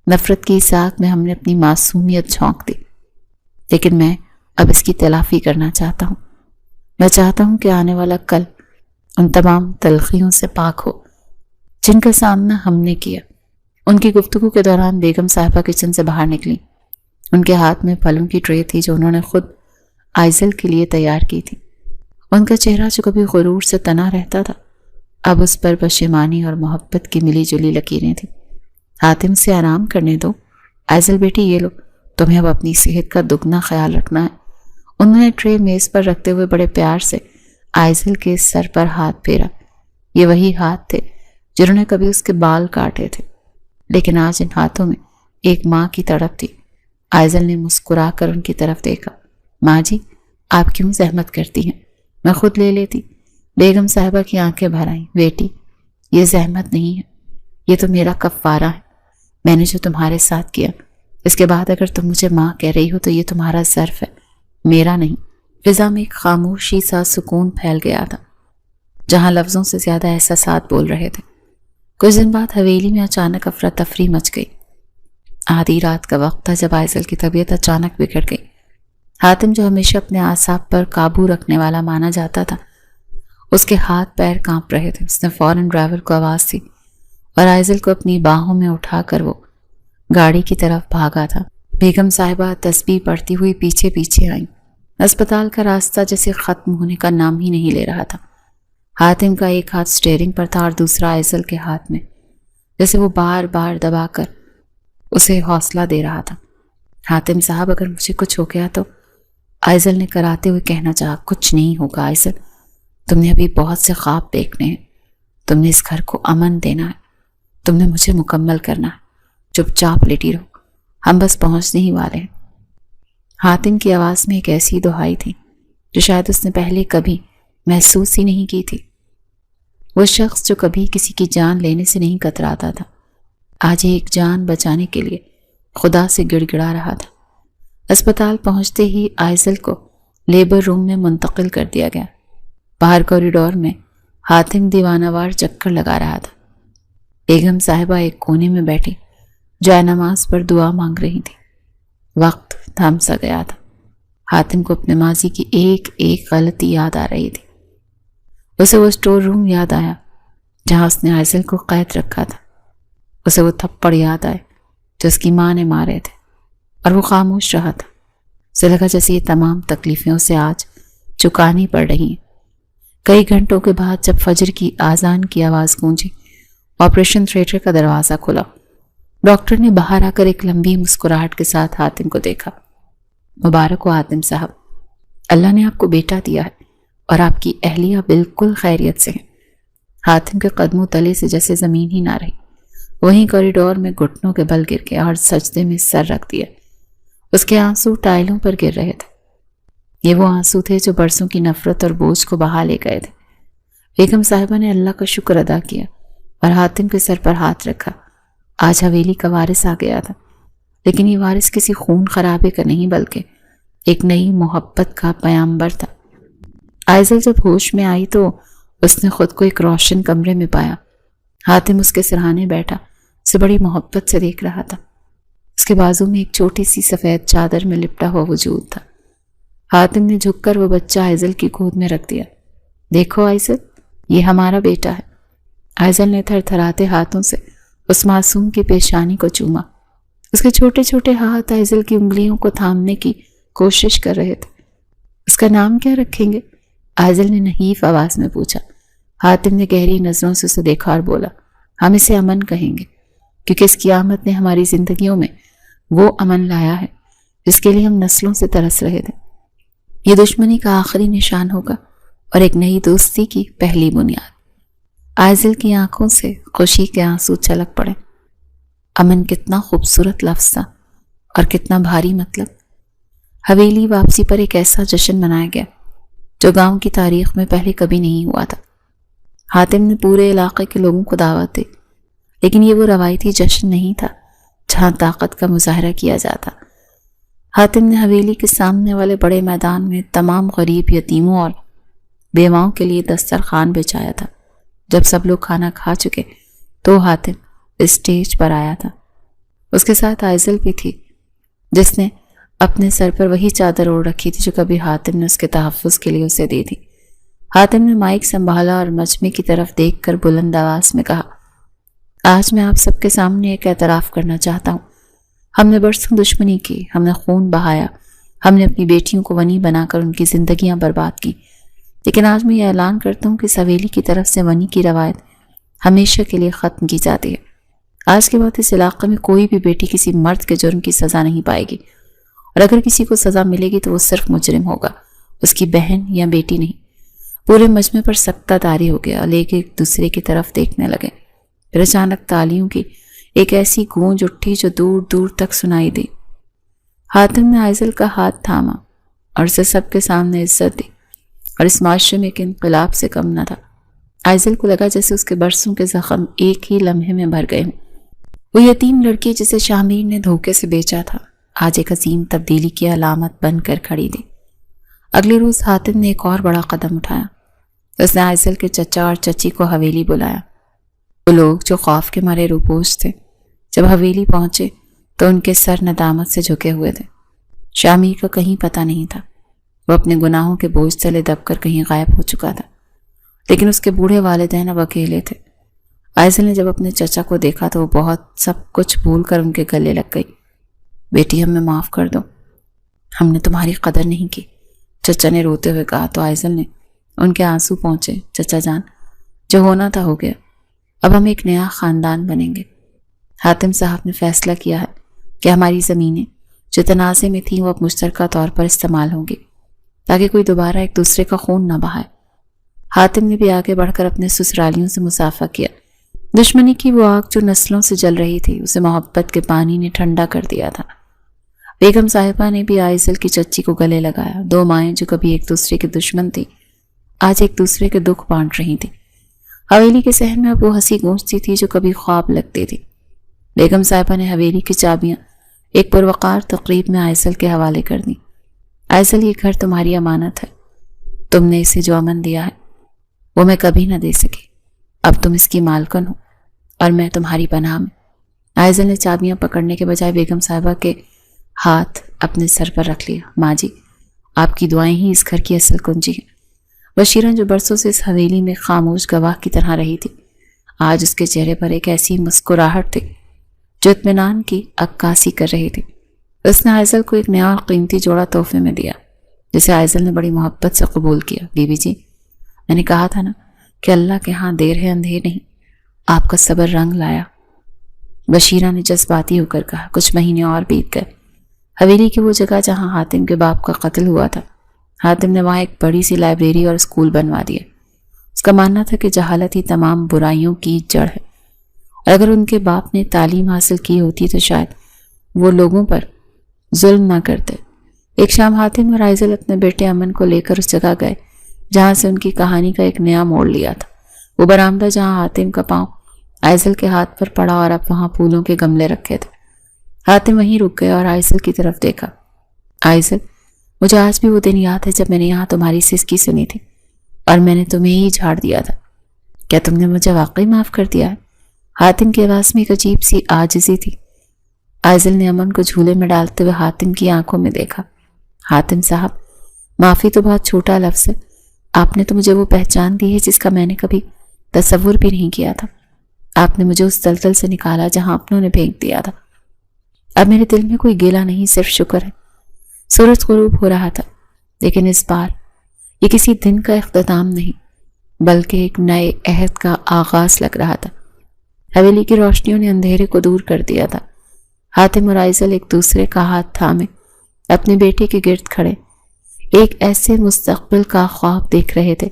نفرت کی ساکھ میں ہم نے اپنی معصومیت جھونک دی، لیکن میں اب اس کی تلافی کرنا چاہتا ہوں۔ میں چاہتا ہوں کہ آنے والا کل ان تمام تلخیوں سے پاک ہو جن کا سامنا ہم نے کیا۔ ان کی گفتگو کے دوران بیگم صاحبہ کچن سے باہر نکلی۔ ان کے ہاتھ میں پھلوں کی ٹرے تھی جو انہوں نے خود آئزل کے لیے تیار کی تھی۔ ان کا چہرہ جو کبھی غرور سے تنا رہتا تھا اب اس پر پشیمانی اور محبت کی ملی جلی لکیریں تھیں۔ حاتم سے آرام کرنے دو، آئزل بیٹی یہ لو، تمہیں اب اپنی صحت کا دگنا خیال رکھنا ہے۔ انہوں نے ٹرے میز پر رکھتے ہوئے بڑے پیار سے آئزل کے سر پر ہاتھ پھیرا۔ یہ وہی ہاتھ تھے جنہوں نے کبھی اس کے بال کاٹے تھے، لیکن آج ان ہاتھوں میں ایک ماں کی تڑپ تھی۔ آئزل نے مسکرا کر ان کی طرف دیکھا۔ ماں جی، آپ کیوں زحمت کرتی ہیں؟ میں خود لے لیتی۔ بیگم صاحبہ کی آنکھیں بھر آئیں۔ بیٹی، یہ زحمت نہیں ہے، یہ تو میرا کفارہ ہے۔ میں نے جو تمہارے ساتھ کیا، اس کے بعد اگر تم مجھے ماں کہہ رہی ہو تو یہ تمہارا ظرف ہے، میرا نہیں۔ فضا میں ایک خاموشی سا سکون پھیل گیا تھا، جہاں لفظوں سے زیادہ احساسات بول رہے تھے۔ کچھ دن بعد حویلی میں اچانک افراتفری مچ گئی۔ آدھی رات کا وقت تھا جب آئزل کی طبیعت اچانک بگڑ گئی۔ حاتم، جو ہمیشہ اپنے اعصاب پر قابو رکھنے والا مانا جاتا تھا، اس کے ہاتھ پیر کانپ رہے تھے۔ اس نے فوراً ڈرائیور کو آواز دی اور آئزل کو اپنی باہوں میں اٹھا کر وہ گاڑی کی طرف بھاگا تھا۔ بیگم صاحبہ تسبیح پڑھتی ہوئی پیچھے پیچھے آئیں۔ اسپتال کا راستہ جیسے ختم ہونے کا نام ہی نہیں لے رہا تھا۔ حاتم کا ایک ہاتھ سٹیئرنگ پر تھا اور دوسرا آئزل کے ہاتھ میں، جیسے وہ بار بار دبا کر اسے حوصلہ دے رہا تھا۔ حاتم صاحب، اگر مجھے کچھ ہو گیا تو، آئزل نے کراتے ہوئے کہنا چاہا۔ کچھ نہیں ہوگا آئزل، تم نے ابھی بہت سے خواب دیکھنے ہیں، تم نے اس گھر کو امن دینا ہے، تم نے مجھے مکمل کرنا ہے۔ چپ چاپ لیٹی رہو، ہم بس پہنچنے ہی والے ہیں۔ حاتم کی آواز میں ایک ایسی دہائی تھی جو شاید اس نے پہلے کبھی محسوس ہی نہیں کی تھی۔ وہ شخص جو کبھی کسی کی جان لینے سے نہیں کتراتا تھا، آج ایک جان بچانے کے لیے خدا سے گڑ گڑا رہا تھا۔ اسپتال پہنچتے ہی آئزل کو لیبر روم میں منتقل کر دیا گیا۔ باہر کوریڈور میں حاتم دیوانہ وار چکر لگا رہا تھا۔ بیگم صاحبہ ایک کونے میں بیٹھی جائے نماز پر دعا مانگ رہی تھی۔ وقت تھم سا گیا تھا۔ حاتم کو اپنے ماضی کی ایک ایک غلطی یاد آ رہی تھی۔ اسے وہ اسٹور روم یاد آیا جہاں اس نے آئزل کو قید رکھا تھا۔ اسے وہ تھپڑ یاد آئے جو اس کی ماں نے مارے تھے، اور وہ خاموش رہا تھا۔ اسے لگا جیسے یہ تمام تکلیفیں اسے آج چکانی پڑ رہی ہیں۔ کئی گھنٹوں کے بعد جب فجر کی آذان کی آواز گونجی، آپریشن تھیٹر کا دروازہ کھلا۔ ڈاکٹر نے باہر آ کر ایک لمبی مسکراہٹ کے ساتھ حاتم کو دیکھا۔ مبارک ہو حاتم صاحب، اللہ نے آپ کو بیٹا دیا ہے اور آپ کی اہلیہ بالکل خیریت سے ہیں۔ حاتم کے قدموں تلے سے جیسے زمین ہی نہ رہی۔ وہیں کوریڈور میں گھٹنوں کے بل گر گیا اور سجدے میں سر رکھ دیا۔ اس کے آنسو ٹائلوں پر گر رہے تھے۔ یہ وہ آنسو تھے جو برسوں کی نفرت اور بوجھ کو بہا لے گئے تھے۔ بیگم صاحبہ نے اللہ کا شکر ادا کیا اور حاتم کے سر پر ہاتھ رکھا۔ آج حویلی کا وارث آ گیا تھا، لیکن یہ وارث کسی خون خرابے کا نہیں بلکہ ایک نئی محبت کا پیامبر تھا۔ آئزل جب ہوش میں آئی تو اس نے خود کو ایک روشن کمرے میں پایا۔ حاتم اس کے سرہانے بیٹھا اسے بڑی محبت سے دیکھ رہا تھا۔ اس کے بازو میں ایک چھوٹی سی سفید چادر میں لپٹا ہوا وجود تھا۔ حاتم نے جھک کر وہ بچہ آئزل کی گود میں رکھ دیا۔ دیکھو آئزل، یہ ہمارا بیٹا ہے۔ آئزل نے تھر تھراتے ہاتھوں سے اس معصوم کی پیشانی کو چوما۔ اس کے چھوٹے چھوٹے ہاتھ آئزل کی انگلیوں کو تھامنے کی کوشش کر رہے تھے۔ اس کا نام کیا رکھیں گے؟ آئزل نے نحیف آواز میں پوچھا۔ حاتم نے گہری نظروں سے اسے دیکھا اور بولا، ہم اسے امن کہیں گے، کیونکہ اس کی آمد نے ہماری زندگیوں میں وہ امن لایا ہے جس کے لیے ہم نسلوں سے ترس رہے تھے۔ یہ دشمنی کا آخری نشان ہوگا اور ایک نئی دوستی کی پہلی بنیاد۔ آئزل کی آنکھوں سے خوشی کے آنسو چھلک پڑے۔ امن کتنا خوبصورت لفظ تھا اور کتنا بھاری مطلب۔ حویلی واپسی پر ایک ایسا جشن منایا گیا جو گاؤں کی تاریخ میں پہلے کبھی نہیں ہوا تھا۔ حاتم نے پورے علاقے کے لوگوں کو دعوت دی، لیکن یہ وہ روایتی جشن نہیں تھا جہاں طاقت کا مظاہرہ کیا جاتا۔ حاتم نے حویلی کے سامنے والے بڑے میدان میں تمام غریب یتیموں اور بیواؤں کے لیے دسترخوان بچھایا تھا۔ جب سب لوگ کھانا کھا چکے تو حاتم اسٹیج پر آیا تھا۔ اس کے ساتھ آئزل بھی تھی، جس نے اپنے سر پر وہی چادر اوڑھ رکھی تھی جو کبھی حاتم نے اس کے تحفظ کے لیے اسے دی تھی۔ حاتم نے مائک سنبھالا اور مجمع کی طرف دیکھ کر بلند آواز میں کہا، آج میں آپ سب کے سامنے ایک اعتراف کرنا چاہتا ہوں۔ ہم نے برسوں دشمنی کی، ہم نے خون بہایا، ہم نے اپنی بیٹیوں کو ونی بنا کر ان کی زندگیاں برباد کی، لیکن آج میں یہ اعلان کرتا ہوں کہ اس حویلی کی طرف سے ونی کی روایت ہمیشہ کے لیے ختم کی جاتی ہے۔ آج کے بعد اس علاقے میں کوئی بھی بیٹی کسی مرد کے جرم کی سزا نہیں پائے گی، اور اگر کسی کو سزا ملے گی تو وہ صرف مجرم ہوگا، اس کی بہن یا بیٹی نہیں۔ پورے مجمع پر سکتہ طاری ہو گیا، لوگ ایک دوسرے کی طرف دیکھنے لگے۔ پھر اچانک تالیوں کی ایک ایسی گونج اٹھی جو دور دور تک سنائی دی۔ حاتم نے آئزل کا ہاتھ تھاما اور اسے سب کے سامنے عزت دی۔ اور اس معاشرے میں ایک انقلاب سے کم نہ تھا۔ آئزل کو لگا جیسے اس کے برسوں کے زخم ایک ہی لمحے میں بھر گئے ہوں۔ وہ یتیم لڑکی جسے شامیر نے دھوکے سے بیچا تھا آج ایک عظیم تبدیلی کی علامت بن کر کھڑی تھی۔ اگلے روز حاتم نے ایک اور بڑا قدم اٹھایا۔ اس نے آئزل کے چچا اور چچی کو حویلی بلایا۔ وہ لوگ جو خوف کے مارے روپوش تھے جب حویلی پہنچے تو ان کے سر ندامت سے جھکے ہوئے تھے۔ شامیر کا کہیں پتہ نہیں تھا، وہ اپنے گناہوں کے بوجھ تلے دب کر کہیں غائب ہو چکا تھا، لیکن اس کے بوڑھے والدین اب اکیلے تھے۔ آئزل نے جب اپنے چچا کو دیکھا تو وہ بہت سب کچھ بھول کر ان کے گلے لگ گئی۔ بیٹی ہمیں معاف کر دو، ہم نے تمہاری قدر نہیں کی، چچا نے روتے ہوئے کہا تو آئزل نے ان کے آنسو پہنچے۔ چچا جان، جو ہونا تھا ہو گیا، اب ہم ایک نیا خاندان بنیں گے۔ حاتم صاحب نے فیصلہ کیا ہے کہ ہماری زمینیں جو تنازع میں تھیں وہ اب مشترکہ طور پر استعمال ہوں گی تاکہ کوئی دوبارہ ایک دوسرے کا خون نہ بہائے۔ حاتم نے بھی آگے بڑھ کر اپنے سسرالیوں سے مصافحہ کیا۔ دشمنی کی وہ آگ جو نسلوں سے جل رہی تھی اسے محبت کے پانی نے ٹھنڈا کر دیا تھا۔ بیگم صاحبہ نے بھی آئزل کی چچی کو گلے لگایا۔ دو مائیں جو کبھی ایک دوسرے کے دشمن تھی آج ایک دوسرے کے دکھ بانٹ رہی تھی۔ حویلی کے صحن میں اب وہ ہنسی گونجتی تھی جو کبھی خواب لگتی تھی۔ بیگم صاحبہ نے حویلی کی چابیاں ایک پروقار تقریب میں آئزل کے حوالے کر دیں۔ آئزل، یہ گھر تمہاری امانت ہے، تم نے اسے جو امن دیا ہے وہ میں کبھی نہ دے سکی، اب تم اس کی مالکن ہو اور میں تمہاری پناہ میں۔ آئزل نے چابیاں پکڑنے کے بجائے بیگم صاحبہ کے ہاتھ اپنے سر پر رکھ لیا۔ ماں جی، آپ کی دعائیں ہی اس گھر کی اصل کنجی ہیں۔ بشیرہ جو برسوں سے اس حویلی میں خاموش گواہ کی طرح رہی تھی، آج اس کے چہرے پر ایک ایسی مسکراہٹ تھی جو اطمینان کی عکاسی کر رہی تھی۔ اس نے آئزل کو ایک نیا اور قیمتی جوڑا تحفے میں دیا جسے آئزل نے بڑی محبت سے قبول کیا۔ بی بی جی، میں نے کہا تھا نا کہ اللہ کے ہاں دیر ہے اندھیر نہیں، آپ کا صبر رنگ لایا، بشیرہ نے جذباتی ہو کر کہا۔ کچھ مہینے اور بیت گئے۔ حویلی کی وہ جگہ جہاں حاتم کے باپ کا قتل ہوا تھا، حاتم نے وہاں ایک بڑی سی لائبریری اور اسکول بنوا دیا۔ اس کا ماننا تھا کہ جہالت ہی تمام برائیوں کی جڑ ہے، اور اگر ان کے باپ نے تعلیم حاصل کی ہوتی تو شاید وہ لوگوں پر ظلم نہ کرتے۔ ایک شام حاتم اور آئزل اپنے بیٹے امن کو لے کر اس جگہ گئے جہاں سے ان کی کہانی کا ایک نیا موڑ لیا تھا۔ وہ برآمدہ جہاں حاتم کا پاؤں آئزل کے ہاتھ پر پڑا اور اب وہاں پھولوں کے گملے رکھے تھے۔ حاتم وہیں رک گئے اور آئزل کی طرف دیکھا۔ آئزل، مجھے آج بھی وہ دن یاد ہے جب میں نے یہاں تمہاری سسکی سنی تھی اور میں نے تمہیں ہی جھاڑ دیا تھا۔ کیا تم نے مجھے واقعی معاف کر دیا ہے؟ حاتم کی آواز میں ایک عجیب سی عاجزی تھی۔ آئزل نے امن کو جھولے میں ڈالتے ہوئے حاتم کی آنکھوں میں دیکھا۔ حاتم صاحب، معافی تو بہت چھوٹا لفظ ہے، آپ نے تو مجھے وہ پہچان دی ہے جس کا میں نے کبھی تصور بھی نہیں کیا تھا۔ آپ نے مجھے اس دلدل سے نکالا جہاں اپنوں نے پھینک دیا تھا۔ اب میرے دل میں کوئی گیلا نہیں، صرف شکر ہے۔ سورج غروب ہو رہا تھا، لیکن اس بار یہ کسی دن کا اختتام نہیں بلکہ ایک نئے عہد کا آغاز لگ رہا تھا۔ حویلی کی روشنیوں نے اندھیرے کو دور کر دیا تھا۔ حاتم اور آئزل ایک دوسرے کا ہاتھ تھامے اپنے بیٹے کے گرد کھڑے ایک ایسے مستقبل کا خواب دیکھ رہے تھے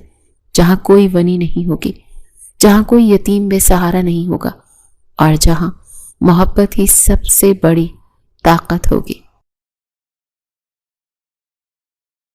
جہاں کوئی ونی نہیں ہوگی، جہاں کوئی یتیم بے سہارا نہیں ہوگا، اور جہاں محبت ہی سب سے بڑی طاقت ہوگی۔